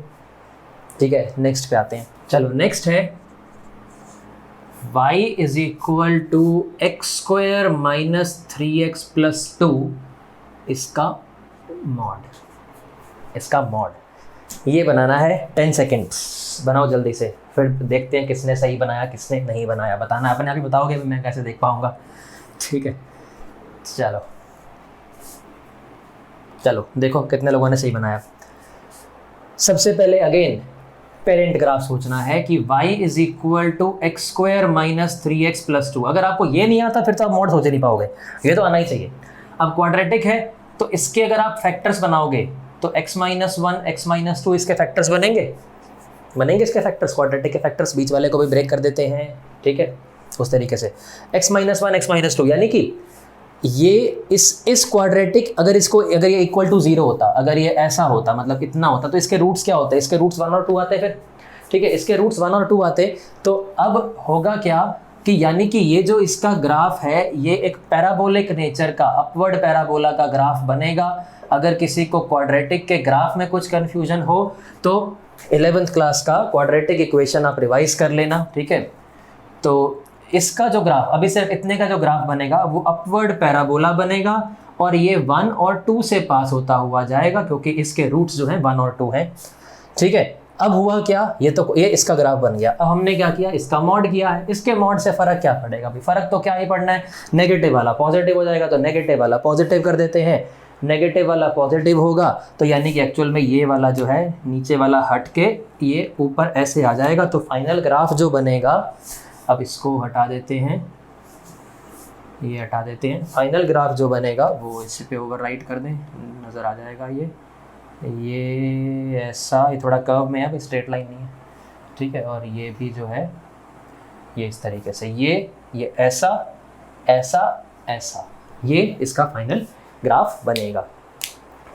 ठीक है, नेक्स्ट पे आते हैं। चलो नेक्स्ट है y is equal to x square minus 3x plus 2, इसका मॉड ये बनाना है। 10 सेकेंड्स बनाओ जल्दी से, फिर देखते हैं किसने सही बनाया किसने नहीं बनाया, बताना, अपने आप ही बताओगे, मैं कैसे देख पाऊंगा, ठीक है। चलो देखो कितने लोगों ने सही बनाया। सबसे पहले अगेन पेरेंट ग्राफ सोचना है कि y is equal to x square minus 3x plus 2। अगर आपको ये नहीं आता फिर तो आप मॉड सोच नहीं पाओगे, ये तो आना ही चाहिए। अब क्वाड्रेटिक है तो इसके अगर आप फैक्टर्स बनाओगे तो x माइनस 1 x माइनस 2 इसके फैक्टर्स बनेंगे इसके फैक्टर्स, क्वाड्रेटिक के फैक्टर्स, बीच वाले को भी ब्रेक कर देते हैं, ठीक है, उस तरीके से x माइनस 1 x माइनस 2, यानी कि ये इस क्वाड्रेटिक अगर ये इक्वल टू 0 होता, अगर ये ऐसा होता, मतलब इतना होता, तो इसके रूट्स क्या होते हैं, इसके रूट्स 1 और 2 आते फिर, ठीक है, इसके रूट्स 1 और 2 आते। तो अब होगा क्या कि यानी कि ये जो इसका ग्राफ है ये एक पैराबोलिक नेचर का, अपवर्ड पैराबोला का ग्राफ बनेगा। अगर किसी को क्वाड्रेटिक के ग्राफ में कुछ कन्फ्यूजन हो तो 11th क्लास का क्वाड्रेटिक इक्वेशन आप रिवाइज कर लेना, ठीक है। तो इसका जो ग्राफ अभी सिर्फ इतने का जो ग्राफ बनेगा वो अपवर्ड पैराबोला बनेगा और ये 1 और 2 से पास होता हुआ जाएगा, क्योंकि इसके रूट्स जो हैं 1 और 2 हैं, ठीक है। अब हुआ क्या, ये इसका ग्राफ बन गया। अब हमने क्या किया, इसका मॉड किया है, इसके मॉड से फर्क क्या पड़ेगा भाई, फर्क तो क्या ही पड़ना है, नेगेटिव वाला पॉजिटिव हो जाएगा तो नेगेटिव वाला पॉजिटिव कर देते हैं, नेगेटिव वाला पॉजिटिव होगा तो यानी कि एक्चुअल में ये वाला जो है नीचे वाला हट के ये ऊपर ऐसे आ जाएगा। तो फाइनल ग्राफ जो बनेगा, अब इसको हटा देते हैं, ये हटा देते हैं, फाइनल ग्राफ जो बनेगा वो इसी पे ओवरराइट कर दें, नज़र आ जाएगा ये ऐसा, ये थोड़ा कर्व में है, स्ट्रेट लाइन नहीं है, ठीक है, और ये भी जो है ये इस तरीके से, ये ऐसा ऐसा ऐसा, ये इसका फाइनल ग्राफ बनेगा।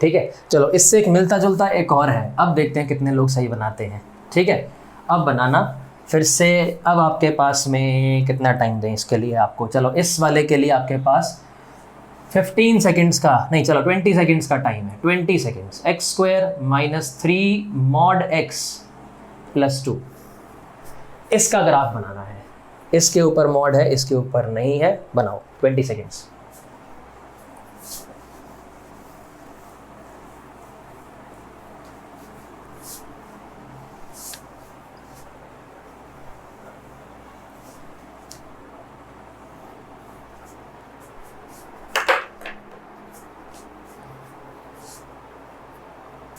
ठीक है, चलो इससे एक मिलता जुलता एक और है, अब देखते हैं कितने लोग सही बनाते हैं। ठीक है, अब बनाना फिर से, अब आपके पास में कितना टाइम दें इसके लिए आपको, चलो इस वाले के लिए आपके पास 15 सेकेंड्स का नहीं, चलो 20 सेकेंड्स का टाइम है। 20 seconds, x square minus 3 mod x plus 2, इसका ग्राफ बनाना है। इसके ऊपर मॉड है, इसके ऊपर नहीं है, बनाओ 20 सेकेंड्स।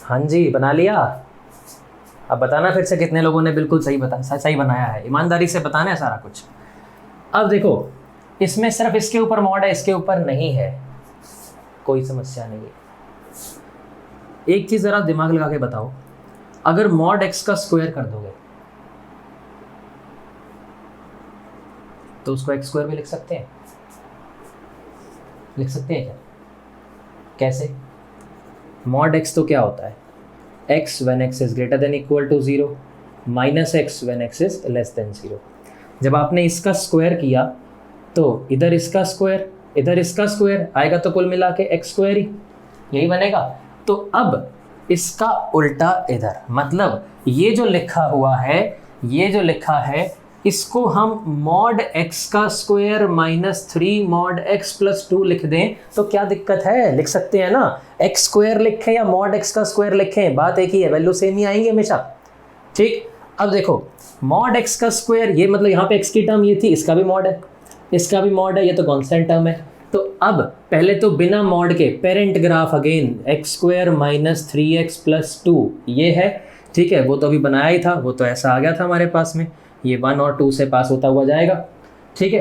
हाँ जी, बना लिया। अब बताना फिर से कितने लोगों ने बिल्कुल सही बनाया है, ईमानदारी से बताना है सारा कुछ। अब देखो, इसमें सिर्फ इसके ऊपर मॉड है, इसके ऊपर नहीं है, कोई समस्या नहीं है। एक चीज़ ज़रा दिमाग लगा के बताओ, अगर मॉड एक्स का स्क्वायर कर दोगे तो उसको एक्स स्क्वायर में लिख सकते हैं? लिख सकते हैं क्या? कैसे? मॉड एक्स तो क्या होता है, x when x is greater than equal to 0 minus x when x is less than 0। जब आपने इसका स्क्वायर किया तो इधर इसका स्क्वायर इधर इसका स्क्वायर आएगा, तो कुल मिला के x स्क्वायर ही यही बनेगा। तो अब इसका उल्टा इधर, मतलब ये जो लिखा हुआ है, ये जो लिखा है, इसको हम मॉड x का square minus 3 mod x plus 2 लिख दें तो क्या दिक्कत है? लिख सकते हैं ना। x स्क्वायर लिखें या मॉड x का स्क्वायर लिखें, बात एक ही है, वैल्यू सेम ही आएंगे हमेशा। ठीक, अब देखो मॉड x का स्क्वायर, ये मतलब यहाँ पे x की टर्म ये थी, इसका भी मॉड है, इसका भी मॉड है, ये तो कांस्टेंट टर्म है। तो अब पहले तो बिना मॉड के parent graph again x square minus 3x plus 2 ये है। ठीक है, वो तो अभी बनाया ही था, वो तो ऐसा आ गया था हमारे पास में, ये 1 और 2 से पास होता हुआ जाएगा। ठीक है,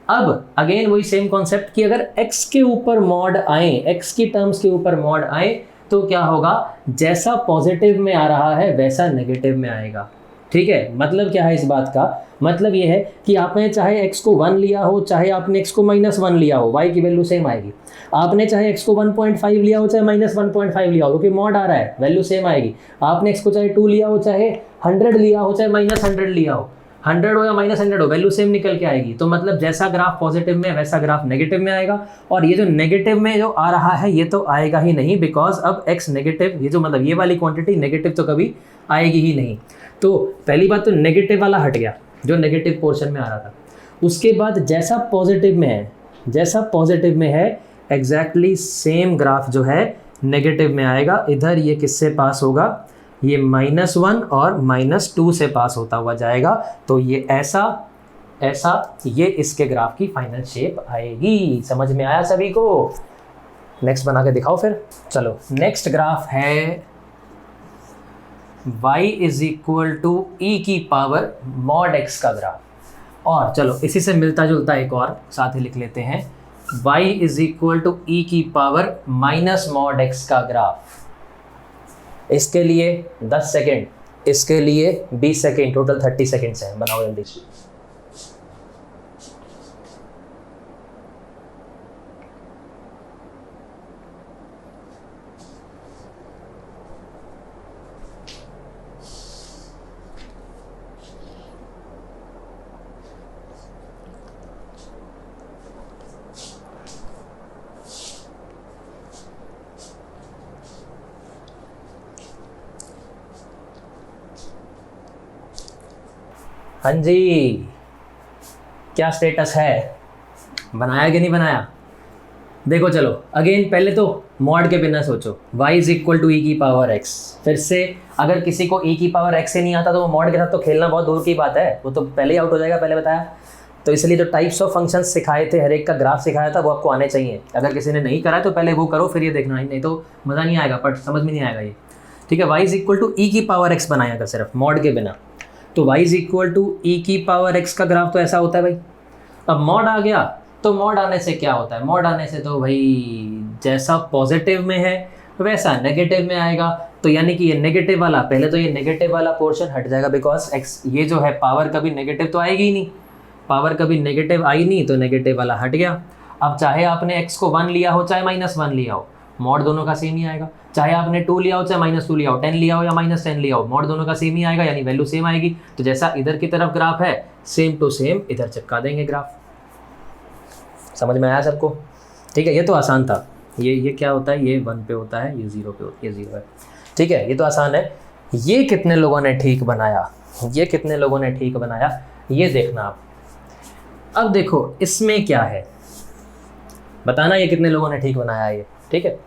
अब अगेन वही सेम कॉन्सेप्ट कि अगर x के ऊपर मॉड आए, x की टर्म्स के ऊपर मॉड आए तो क्या होगा, जैसा पॉजिटिव में आ रहा है वैसा नेगेटिव में आएगा। ठीक है, मतलब क्या है इस बात का, मतलब ये है कि आपने चाहे x को 1 लिया हो, चाहे आपने x को -1 लिया हो, y की वैल्यू सेम आएगी। आपने चाहे x को 1.5 लिया हो, चाहे -1.5 लिया हो, क्योंकि मॉड आ रहा है, वैल्यू सेम आएगी। आपने x को चाहे 2 लिया हो, चाहे 100 लिया हो, चाहे -100 लिया हो, 100 हो या -100 हो, वैल्यू सेम निकल के आएगी। तो मतलब जैसा ग्राफ पॉजिटिव में वैसा ग्राफ नेगेटिव में आएगा। और ये जो नेगेटिव में जो आ रहा है ये तो आएगा ही नहीं, बिकॉज अब x नेगेटिव, ये जो मतलब ये वाली क्वांटिटी नेगेटिव तो कभी आएगी ही नहीं। तो पहली बात तो नेगेटिव वाला हट गया जो नेगेटिव पोर्शन में आ रहा था। उसके बाद जैसा पॉजिटिव में है, जैसा पॉजिटिव में है एग्जैक्टली सेम ग्राफ जो है नेगेटिव में आएगा। इधर ये किससे पास होगा, ये -1 और -2 से पास होता हुआ जाएगा। तो ये ऐसा ऐसा, ये इसके ग्राफ की फाइनल शेप आएगी। समझ में आया सभी को? नेक्स्ट बना के दिखाओ फिर। चलो नेक्स्ट ग्राफ है y इज इक्वल टू ई की पावर मॉड x का ग्राफ। और चलो इसी से मिलता जुलता एक और साथ ही लिख लेते हैं, y इज इक्वल टू ई की पावर माइनस मॉड x का ग्राफ। इसके लिए 10 सेकेंड, इसके लिए 20 सेकेंड, टोटल 30 सेकेंड्स हैं। बनाओ जल्दी। हाँ जी, क्या स्टेटस है, बनाया कि नहीं बनाया? देखो चलो अगेन पहले तो मॉड के बिना सोचो, y इज इक्वल टू ई की पावर x। फिर से अगर किसी को ई की पावर x से नहीं आता तो वो मॉड के साथ तो खेलना बहुत दूर की बात है, वो तो पहले ही आउट हो जाएगा, पहले बताया। तो इसलिए जो टाइप्स ऑफ फंक्शंस सिखाए थे, हर एक का ग्राफ सिखाया था, वो आपको आने चाहिए। अगर किसी ने नहीं करा है तो पहले वो करो, फिर ये देखना, नहीं तो मज़ा नहीं आएगा, बट समझ में नहीं आएगा ये। ठीक है, y इज इक्वल टू ई की पावर x बनाया था सिर्फ मॉड के बिना। तो y इज इक्वल टू ई की पावर x का ग्राफ तो ऐसा होता है भाई। अब मॉड आ गया तो मॉड आने से क्या होता है, मॉड आने से तो भाई जैसा पॉजिटिव में है वैसा नेगेटिव में आएगा। तो यानी कि ये नेगेटिव वाला, पहले तो ये नेगेटिव वाला पोर्शन हट जाएगा, बिकॉज एक्स ये जो है पावर कभी नेगेटिव तो आएगी ही नहीं, पावर कभी नेगेटिव आई नहीं, तो नेगेटिव वाला हट गया। अब चाहे आपने एक्स को 1 लिया हो चाहे -1 लिया हो, मॉड दोनों का सेम ही आएगा। चाहे आपने 2 लिया हो चाहे -2 लिया हो, 10 लिया हो या -10 लिया हो, मॉड दोनों का सेम ही आएगा, यानी वैल्यू सेम आएगी। तो जैसा इधर की तरफ ग्राफ है सेम टू सेम इधर चिपका देंगे ग्राफ। समझ में आया सबको? ठीक है, ये तो आसान था। ये क्या होता है, ये 1 पे होता है, ये 0 पे होता है, ये 0 है। ठीक है, ये तो आसान है। ये कितने लोगों ने ठीक बनाया, ये कितने लोगों ने ठीक बनाया, ये देखना आप। अब देखो इसमें क्या है, बताना ये कितने लोगों ने ठीक बनाया ये। ठीक है,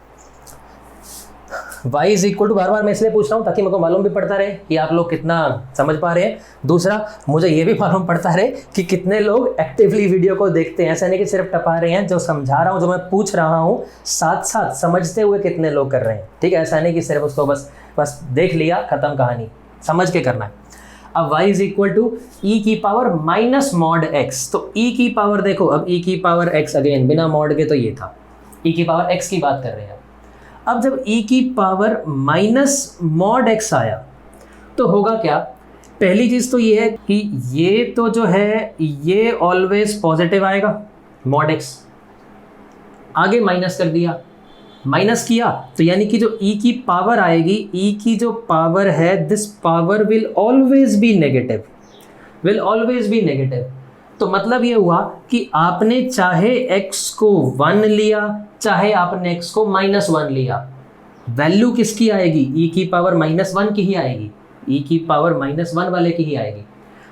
y इज इक्वल टू, बार बार मैं इसलिए पूछ रहा हूँ ताकि मेरे को मालूम भी पड़ता रहे कि आप लोग कितना समझ पा रहे हैं। दूसरा, मुझे ये भी मालूम पड़ता रहे कि कितने लोग एक्टिवली वीडियो को देखते हैं। ऐसा नहीं कि सिर्फ टपा रहे हैं, जो समझा रहा हूँ, जो मैं पूछ रहा हूँ, साथ साथ समझते हुए कितने लोग कर रहे हैं। ठीक है, ऐसा नहीं कि सिर्फ उसको बस देख लिया, खत्म कहानी, समझ के करना है। अब y इज इक्वल टू ई की पावर माइनस मॉड x, तो e की पावर देखो, अब e की पावर x अगेन बिना मॉड के तो ये था, e की पावर x की बात कर रहे हैं। अब जब e की पावर माइनस मॉड x आया तो होगा क्या? पहली चीज तो ये है कि ये तो जो है ये ऑलवेज पॉजिटिव आएगा, मॉड x आगे माइनस कर दिया, माइनस किया, तो यानी कि जो e की पावर आएगी, e की जो पावर है, this power will always be negative, will always be negative. तो मतलब ये हुआ कि आपने चाहे x को 1 लिया, चाहे आपने x को -1 लिया, वैल्यू किसकी आएगी? e की पावर -1 की ही आएगी, e की पावर -1 वाले की ही आएगी।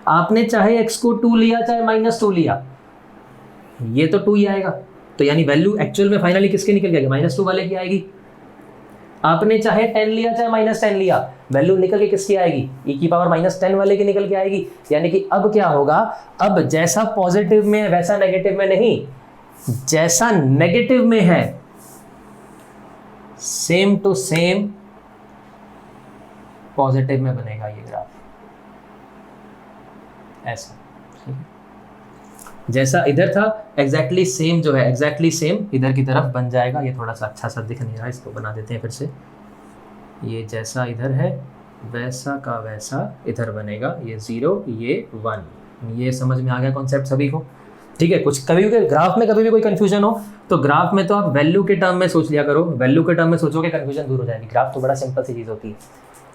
आपने चाहे x को 2 लिया चाहे -2 लिया, ये तो 2 ही आएगा, तो यानी वैल्यू एक्चुअल में फाइनली किसके निकल जाएगी? -2 वाले की आएगी। आपने चाहे 10 लिया चाहे -10 लिया, वैल्यू निकल के किसकी आएगी? e की पावर -10 वाले की निकल के आएगी। यानी कि अब क्या होगा, अब जैसा पॉजिटिव में है वैसा नेगेटिव में नहीं, जैसा नेगेटिव में है सेम टू सेम पॉजिटिव में बनेगा ये ग्राफ, ऐसा। जैसा इधर था एग्जैक्टली सेम जो है, एग्जैक्टली सेम इधर की तरफ बन जाएगा। ये थोड़ा सा अच्छा सा दिख नहीं रहा, इसको बना देते हैं फिर से। ये जैसा इधर है वैसा का वैसा इधर बनेगा, ये 0 ये 1। ये समझ में आ गया कॉन्सेप्ट सभी को? ठीक है, कुछ कभी भी ग्राफ में कभी भी कोई कंफ्यूजन हो तो ग्राफ में तो आप वैल्यू के टर्म में सोच लिया करो, वैल्यू के टर्म में सोचोगे कंफ्यूजन दूर हो जाएगी। ग्राफ तो बड़ा सिंपल सी चीज़ होती है।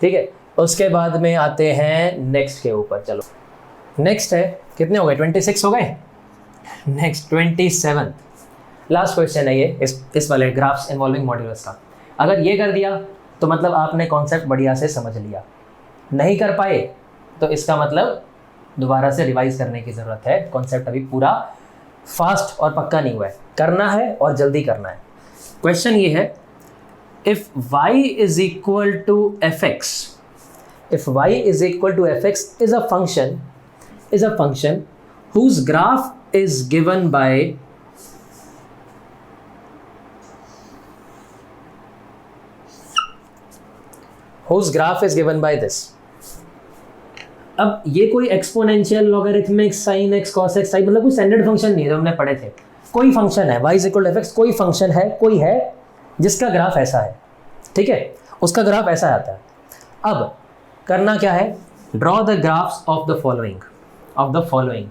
ठीक है, उसके बाद में आते हैं नेक्स्ट के ऊपर। चलो नेक्स्ट है, कितने हो गए? 26 हो गए। नेक्स्ट 27 लास्ट क्वेश्चन है ये इस वाले ग्राफ्स इन्वॉल्विंग मॉड्यूलस का। अगर ये कर दिया तो मतलब आपने कॉन्सेप्ट बढ़िया से समझ लिया, नहीं कर पाए तो इसका मतलब दोबारा से रिवाइज करने की ज़रूरत है। कॉन्सेप्ट अभी पूरा फास्ट और पक्का नहीं हुआ है, करना है और जल्दी करना है। क्वेश्चन ये है, if y is equal to fx, if y is equal to fx is a function whose graph is given by this। अब ये कोई exponential, logarithmic, sine x, cos x type मतलब कोई स्टैंडर्ड फंक्शन नहीं है जो हमने पढ़े थे। कोई फंक्शन है y is equal to fx, कोई फंक्शन है, कोई है जिसका ग्राफ ऐसा है। ठीक है, उसका ग्राफ ऐसा आता है। अब करना क्या है, draw the graphs of the following.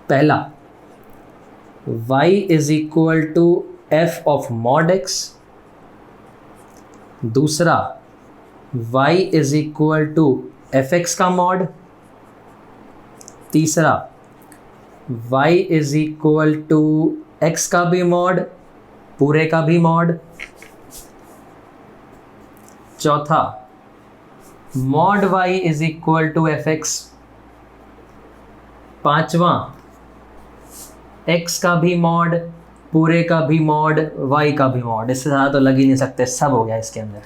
पहला y is equal to f of mod x, दूसरा y is equal to fx का मॉड, तीसरा y is equal to x का भी मॉड, पूरे का भी मॉड, चौथा mod y is equal to fx, पांचवा x का भी मॉड, पूरे का भी मॉड, y का भी मॉड। इससे ज़्यादा तो लग ही नहीं सकते, सब हो गया इसके अंदर।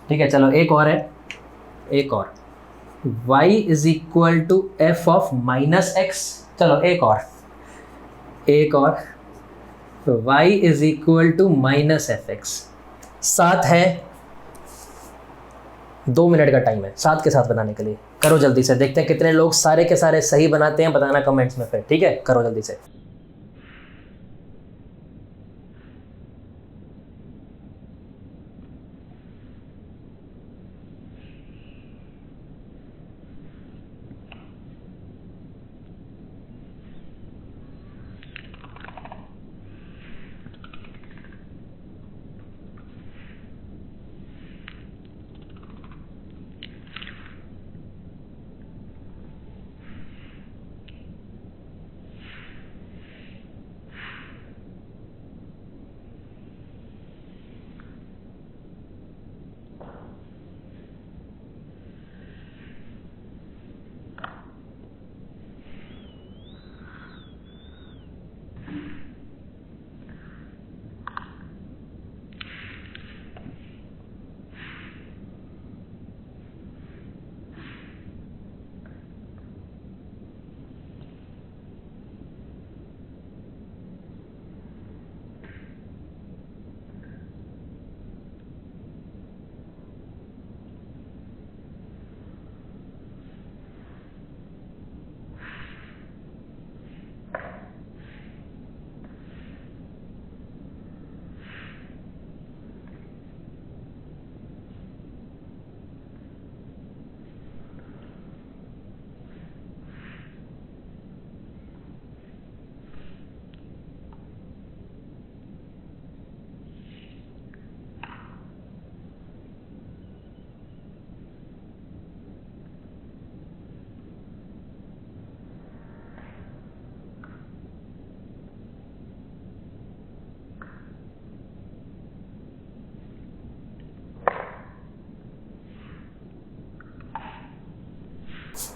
ठीक है, चलो एक और है, एक और y is equal to f of minus x। चलो एक और y is equal to minus fx। 7 है, 2 मिनट का टाइम है 7 के साथ बनाने के लिए। करो जल्दी से, देखते हैं कितने लोग सारे के सारे सही बनाते हैं, बताना कमेंट्स में फिर। ठीक है, करो जल्दी से।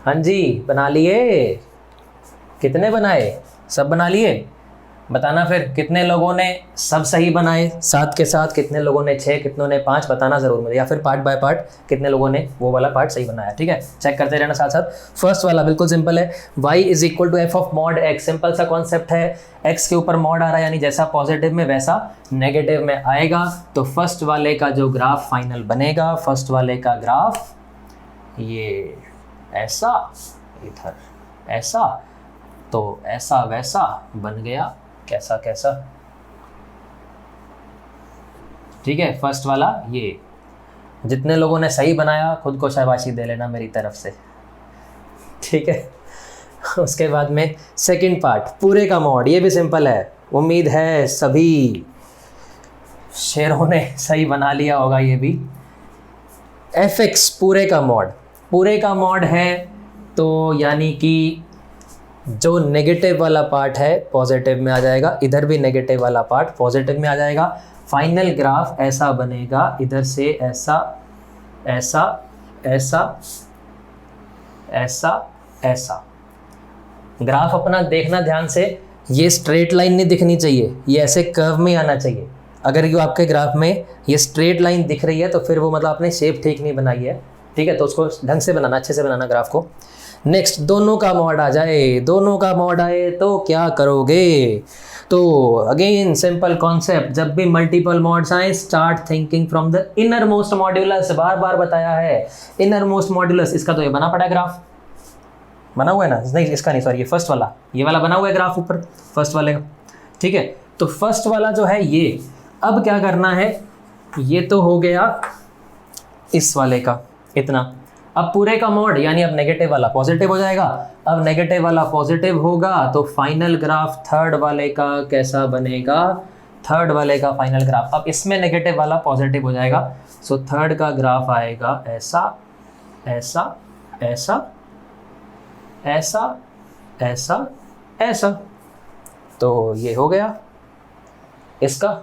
हाँ जी बना लिए, कितने बनाए? सब बना लिए। बताना फिर कितने लोगों ने सब सही बनाए, 7 के साथ कितने लोगों ने 6, कितनों ने 5, बताना ज़रूर मुझे, या फिर पार्ट बाय पार्ट कितने लोगों ने वो वाला पार्ट सही बनाया। ठीक है, चेक करते रहना साथ साथ। फर्स्ट वाला बिल्कुल सिंपल है, y is equal to F of mod x। Simple सा कॉन्सेप्ट है, x के ऊपर मॉड आ रहा है, यानी जैसा पॉजिटिव में वैसा नेगेटिव में आएगा। तो फर्स्ट वाले का जो ग्राफ फाइनल बनेगा, फर्स्ट वाले का ग्राफ ये ऐसा, इधर ऐसा, तो ऐसा वैसा बन गया, कैसा कैसा। ठीक है, फर्स्ट वाला ये। जितने लोगों ने सही बनाया खुद को शाबाशी दे लेना मेरी तरफ से। ठीक है, उसके बाद में सेकंड पार्ट पूरे का मॉड, ये भी सिंपल है। उम्मीद है सभी शेरों ने सही बना लिया होगा। ये भी fx पूरे का मॉड, पूरे का मॉड है तो यानी कि जो नेगेटिव वाला पार्ट है पॉजिटिव में आ जाएगा, इधर भी नेगेटिव वाला पार्ट पॉजिटिव में आ जाएगा। फाइनल ग्राफ ऐसा बनेगा, इधर से ऐसा ऐसा ऐसा ऐसा ऐसा। ग्राफ अपना देखना ध्यान से, ये स्ट्रेट लाइन नहीं दिखनी चाहिए, ये ऐसे कर्व में आना चाहिए। अगर ये आपके ग्राफ में ये स्ट्रेट लाइन दिख रही है तो फिर वो मतलब आपने शेप ठीक नहीं बनाई है। ठीक है, तो उसको ढंग से बनाना, अच्छे से बनाना ग्राफ को। नेक्स्ट, दोनों का मॉड आ जाए, दोनों का मॉड आए तो क्या करोगे? तो अगेन सिंपल कॉन्सेप्ट, जब भी मल्टीपल मॉड्स आए start thinking from the inner most modulus. बार बार बताया है इनर मोस्ट मॉड्यूलस। इसका तो ये बना पड़ा है ग्राफ, बना हुआ है ना? नहीं इसका नहीं, सॉरी ये फर्स्ट वाला, ये वाला बना हुआ है ग्राफ ऊपर फर्स्ट वाले का। ठीक है, तो फर्स्ट वाला जो है ये, अब क्या करना है, ये तो हो गया इस वाले का इतना। अब पूरे का मॉड यानी अब नेगेटिव वाला पॉजिटिव हो जाएगा। अब नेगेटिव वाला पॉजिटिव होगा तो फाइनल ग्राफ थर्ड वाले का कैसा बनेगा? थर्ड वाले का फाइनल ग्राफ, अब इसमें नेगेटिव वाला पॉजिटिव हो जाएगा। सो थर्ड का ग्राफ आएगा ऐसा ऐसा ऐसा ऐसा ऐसा ऐसा। तो ये हो गया इसका।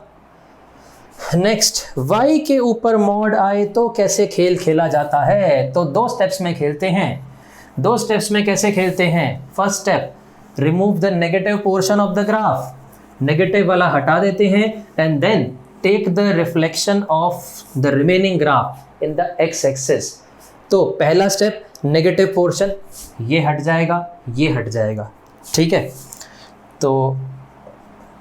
नेक्स्ट, y के ऊपर मॉड आए तो कैसे खेल खेला जाता है? तो 2 स्टेप्स में खेलते हैं। 2 स्टेप्स में कैसे खेलते हैं? First step, remove the negative portion of the graph, negative वाला हटा देते हैं and then take the reflection of the remaining graph in the x axis. तो पहला स्टेप, नेगेटिव पोर्शन ये हट जाएगा, ये हट जाएगा। ठीक है, तो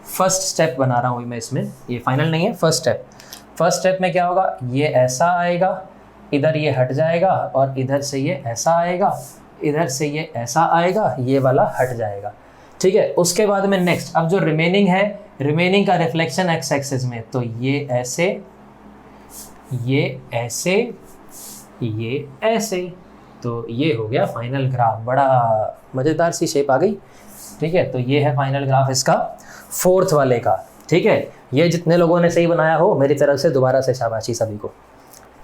फर्स्ट स्टेप बना रहा हूँ मैं इसमें, ये फाइनल नहीं है, फर्स्ट स्टेप। फर्स्ट स्टेप में क्या होगा, ये ऐसा आएगा, इधर ये हट जाएगा और इधर से ये ऐसा आएगा, इधर से ये ऐसा आएगा, ये वाला हट जाएगा। ठीक है, उसके बाद में नेक्स्ट, अब जो रिमेनिंग है, रिमेनिंग का रिफ्लेक्शन एक्स एक्सिस में, तो ये ऐसे, ये ऐसे, ये ऐसे, तो ये हो गया फाइनल ग्राफ। बड़ा मज़ेदार सी शेप आ गई। ठीक है, तो ये है फाइनल ग्राफ इसका फोर्थ वाले का। ठीक है, ये जितने लोगों ने सही बनाया हो मेरी तरफ से दोबारा से शाबाशी सभी को।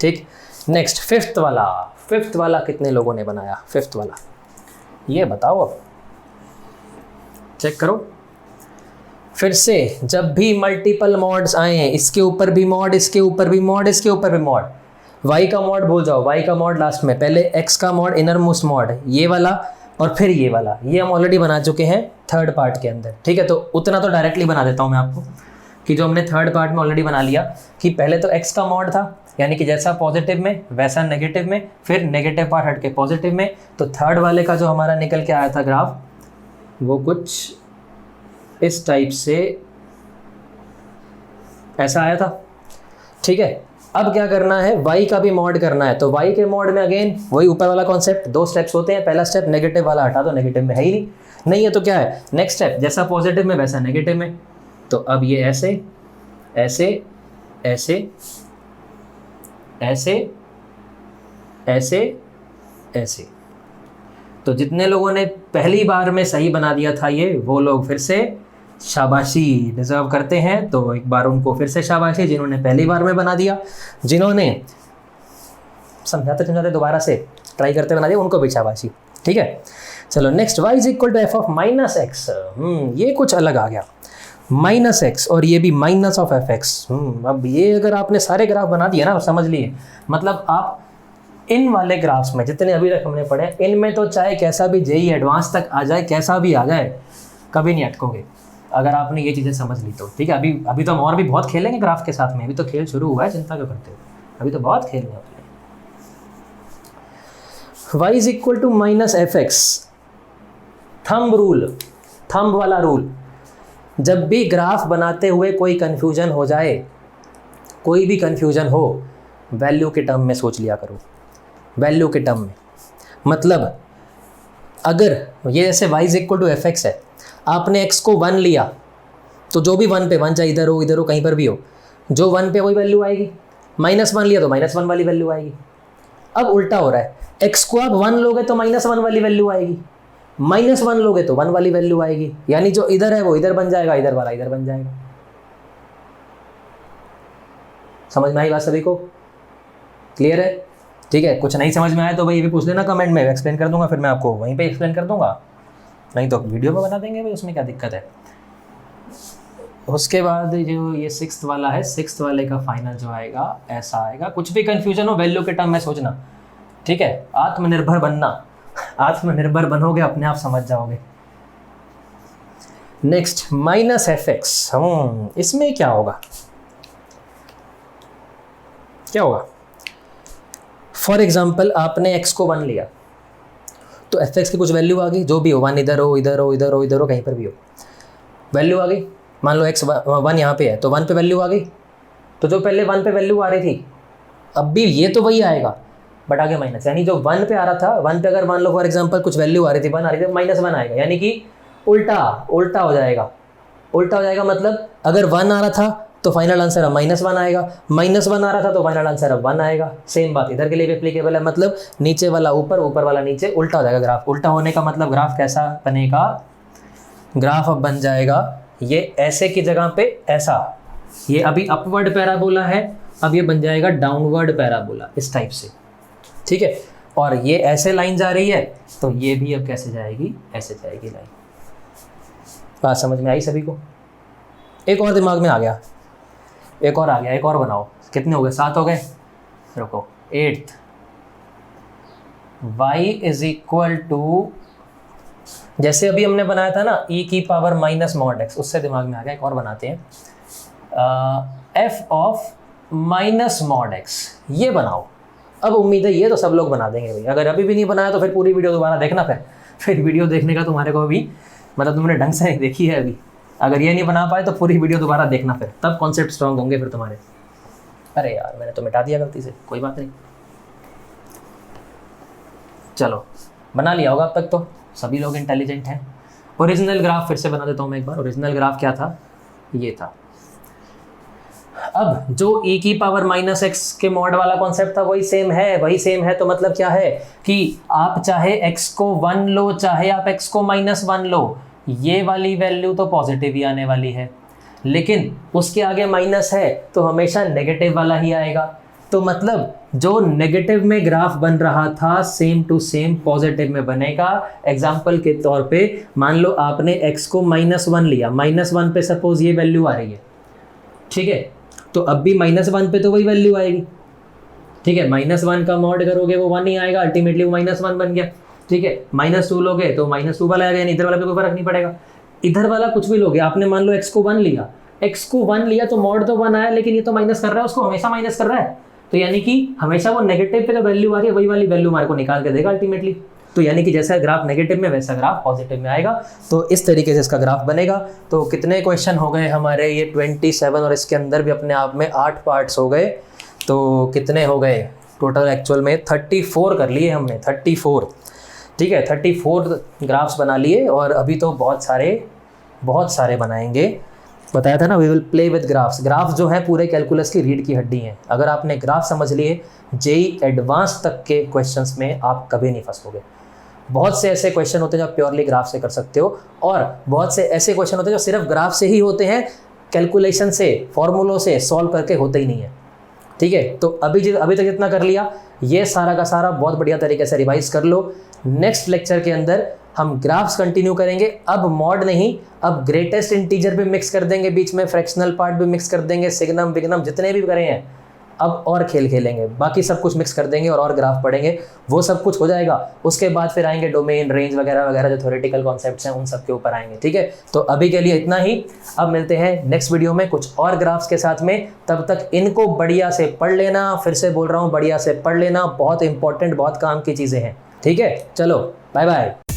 ठीक, नेक्स्ट फिफ्थ वाला। फिफ्थ वाला कितने लोगों ने बनाया? फिफ्थ वाला ये बताओ, अब चेक करो फिर से। जब भी मल्टीपल मॉड्स आए, इसके ऊपर भी मॉड, इसके ऊपर भी मॉड, इसके ऊपर भी मॉड, y का मॉड भूल जाओ, y का मॉड लास्ट में, पहले x का मॉड इनर मोस्ट मॉड, ये वाला और फिर ये वाला, ये हम ऑलरेडी बना चुके हैं थर्ड पार्ट के अंदर। ठीक है, तो उतना तो डायरेक्टली बना देता हूँ मैं आपको कि जो हमने थर्ड पार्ट में ऑलरेडी बना लिया कि पहले तो x का मॉड था, यानी कि जैसा पॉजिटिव में वैसा नेगेटिव में, फिर नेगेटिव पार्ट हट के पॉजिटिव में। तो थर्ड वाले का जो हमारा निकल के आया था ग्राफ, वो कुछ इस टाइप से ऐसा आया था। ठीक है, अब क्या करना है, y का भी मॉड करना है। तो y के मॉड में अगेन वही ऊपर वाला कॉन्सेप्ट, 2 स्टेप्स होते हैं। पहला स्टेप, नेगेटिव वाला हटा दो, नेगेटिव में है ही नहीं है तो क्या है, नेक्स्ट स्टेप, जैसा पॉजिटिव में वैसा नेगेटिव में। तो अब ये ऐसे ऐसे ऐसे ऐसे ऐसे ऐसे। तो जितने लोगों ने पहली बार में सही बना दिया था ये, वो लोग फिर से शाबाशी डिजर्व करते हैं। तो एक बार उनको फिर से शाबाशी, जिन्होंने पहली बार में बना दिया। जिन्होंने समझाते समझाते दोबारा से ट्राई करते बना दिया, उनको भी शाबाशी। ठीक है, चलो next, y is equal to F of minus x. ये कुछ अलग आ गया, माइनस एक्स और ये भी माइनस ऑफ एफ एक्स। अब ये अगर आपने सारे ग्राफ बना दिए ना, समझ लिए, मतलब आप इन वाले ग्राफ्स में जितने अभी तक हमने पढ़े, इनमें तो चाहे कैसा भी जेई एडवांस तक आ जाए, कैसा भी आ जाए, कभी नहीं अटकोगे अगर आपने ये चीज़ें समझ ली तो। ठीक है, अभी तो हम और भी बहुत खेलेंगे ग्राफ के साथ में, अभी तो खेल शुरू हुआ है, चिंता क्यों करते हो, अभी तो बहुत खेलने होते हैं। y is equal to minus F x, thumb rule, thumb वाला रूल। जब भी ग्राफ बनाते हुए कोई कन्फ्यूजन हो जाए, कोई भी कन्फ्यूजन हो, वैल्यू के टर्म में सोच लिया करो, वैल्यू के टर्म में। मतलब अगर ये जैसे y is equal to F x है, आपने x को 1 लिया तो जो भी 1 पे, 1 चाहे इधर हो कहीं पर भी हो, जो 1 पे वही वैल्यू आएगी। -1 लिया तो -1 वाली वैल्यू आएगी। अब उल्टा हो रहा है, x को आप 1 लोगे तो -1 वाली वैल्यू आएगी, -1 लोगे तो 1 वाली वैल्यू आएगी। यानी जो इधर है वो इधर बन जाएगा, इधर वाला इधर बन जाएगा। समझ में आई बात सभी को? क्लियर है? ठीक है, कुछ नहीं समझ में आया तो भाई ये भी पूछ लेना कमेंट में, एक्सप्लेन कर दूंगा, फिर मैं आपको वहीं पे एक्सप्लेन कर दूंगा, नहीं तो वीडियो पे बना देंगे भाई, उसमें क्या दिक्कत है। उसके बाद जो ये 6th वाला है, 6th वाले का फाइनल जो आएगा ऐसा आएगा। कुछ भी कंफ्यूजन हो वैल्यू के टर्म में सोचना, ठीक है। आत्मनिर्भर बनना, आत्मनिर्भर बनोगे अपने आप समझ जाओगे। नेक्स्ट माइनस एफ एक्स, इसमें क्या होगा, क्या होगा? फॉर एग्जाम्पल आपने x को 1 लिया तो एफ एक्स की कुछ वैल्यू आ गई, जो भी हो, 1 इधर हो इधर हो इधर हो इधर हो कहीं पर भी हो, वैल्यू आ गई। मान लो x 1 यहाँ पे है तो 1 पे वैल्यू आ गई, तो जो पहले 1 पे वैल्यू आ रही थी अब भी ये तो वही आएगा बट आगे माइनस। यानी जो 1 पे आ रहा था, 1 पे अगर मान लो फॉर एग्जांपल कुछ वैल्यू आ रही थी, 1 आ रही थी, -1 आएगा। यानी कि उल्टा हो जाएगा, उल्टा हो जाएगा। मतलब अगर 1 आ रहा था तो फाइनल आंसर अब -1 आएगा, -1 आ रहा था तो फाइनल आंसर अब 1 आएगा। सेम बात इधर के लिए भी एप्लीकेबल है। मतलब नीचे वाला ऊपर, ऊपर वाला नीचे, उल्टा हो जाएगा ग्राफ। उल्टा होने का मतलब ग्राफ कैसा बनेगा, ग्राफ अब बन जाएगा ये ऐसे की जगह पे ऐसा, ये अभी अपवर्ड पैराबोला है, अब ये बन जाएगा डाउनवर्ड पैराबोला इस टाइप से, ठीक है। और ये ऐसे लाइन जा रही है तो ये भी अब कैसे जाएगी, ऐसे जाएगी लाइन। बात समझ में आई सभी को? एक और दिमाग में आ गया, एक और आ गया, एक और बनाओ। कितने हो गए? 7 हो गए। रुको, 8th, y is equal to, जैसे अभी हमने बनाया था ना e की पावर माइनस मॉड x, उससे दिमाग में आ गया, एक और बनाते हैं, f of minus mod x, ये बनाओ। अब उम्मीद है ये तो सब लोग बना देंगे भाई। अगर अभी भी नहीं बनाया तो फिर पूरी वीडियो दोबारा देखना, फिर वीडियो देखने का तुम्हारे को अभी मतलब तुमने ढंग से देखी है अभी। अगर ये नहीं बना पाए तो पूरी वीडियो दोबारा देखना, फिर तब कॉन्सेप्ट स्ट्रांग होंगे फिर तुम्हारे। अरे यार मैंने तो मिटा दिया गलती से, कोई बात नहीं, चलो बना लिया होगा अब तक तो सभी लोग इंटेलिजेंट हैं। ओरिजिनल ग्राफ फिर से बना देता हूँ मैं एक बार। ओरिजिनल ग्राफ क्या था, ये था। अब जो e की पावर माइनस एक्स के मॉड वाला कॉन्सेप्ट था वही सेम है, वही सेम है। तो मतलब क्या है कि आप चाहे x को 1 लो, चाहे आप x को -1 लो, ये वाली वैल्यू तो पॉजिटिव ही आने वाली है, लेकिन उसके आगे माइनस है तो हमेशा नेगेटिव वाला ही आएगा। तो मतलब जो नेगेटिव में ग्राफ बन रहा था सेम टू सेम पॉजिटिव में बनेगा। एग्जाम्पल के तौर पे मान लो आपने x को -1 लिया, -1 पे सपोज ये वैल्यू आ रही है, ठीक है, तो अब भी -1 पे तो वही वैल्यू आएगी, ठीक है। -1 का मॉड करोगे वो 1 ही आएगा, अल्टीमेटली वो -1 बन गया, ठीक है। -2 लोगे तो -2 वाला आएगा, यानी इधर वाला पे कोई फर्क नहीं पड़ेगा। इधर वाला कुछ भी लोगे, आपने मान लो x को 1 लिया, x को 1 लिया तो मॉड तो 1 आया, लेकिन ये तो माइनस कर रहा है, उसको हमेशा माइनस कर रहा है, तो यानी कि हमेशा वो नेगेटिव पे जो वैल्यू आ रही है वही वाली वैल्यू हमारे को निकाल के देगा अल्टीमेटली। तो यानी कि जैसा ग्राफ नेगेटिव में वैसा ग्राफ पॉजिटिव में आएगा। तो इस तरीके से इसका ग्राफ बनेगा। तो कितने क्वेश्चन हो गए हमारे, ये 27, और इसके अंदर भी अपने आप में 8 पार्ट्स हो गए। तो कितने हो गए टोटल, एक्चुअल में 34 कर लिए हमने, 34, ठीक है। 34 ग्राफ्स बना लिए, और अभी तो बहुत सारे बनाएंगे। बताया था ना, we will play with graphs. Graph जो है पूरे कैलकुलस की रीढ़ की हड्डी हैं। अगर आपने ग्राफ समझ लिए, जेई एडवांस तक के क्वेश्चंस में आप कभी नहीं फंसोगे। बहुत से ऐसे क्वेश्चन होते हैं जो आप प्योरली ग्राफ से कर सकते हो, और बहुत से ऐसे क्वेश्चन होते हैं जो सिर्फ ग्राफ से ही होते हैं, कैलकुलेशन से, फॉर्मूलों से सॉल्व करके होते ही नहीं है, ठीक है। तो अभी तक जितना कर लिया, ये सारा का सारा बहुत बढ़िया तरीके से रिवाइज कर लो। नेक्स्ट लेक्चर के अंदर हम ग्राफ्स कंटिन्यू करेंगे। अब मॉड नहीं, अब ग्रेटेस्ट इंटीजर भी मिक्स कर देंगे, बीच में फ्रैक्शनल पार्ट भी मिक्स कर देंगे, सिग्नम विग्नम जितने भी करे हैं अब और खेल खेलेंगे, बाकी सब कुछ मिक्स कर देंगे और ग्राफ पढ़ेंगे, वो सब कुछ हो जाएगा। उसके बाद फिर आएंगे डोमेन, रेंज वगैरह वगैरह जो थ्योरेटिकल कॉन्सेप्ट्स हैं उन सब के ऊपर आएंगे, ठीक है। तो अभी के लिए इतना ही, अब मिलते हैं नेक्स्ट वीडियो में कुछ और ग्राफ्स के साथ में। तब तक इनको बढ़िया से पढ़ लेना, फिर से बोल रहा हूँ बढ़िया से पढ़ लेना, बहुत इंपॉर्टेंट, बहुत काम की चीज़ें हैं, ठीक है। चलो बाय बाय।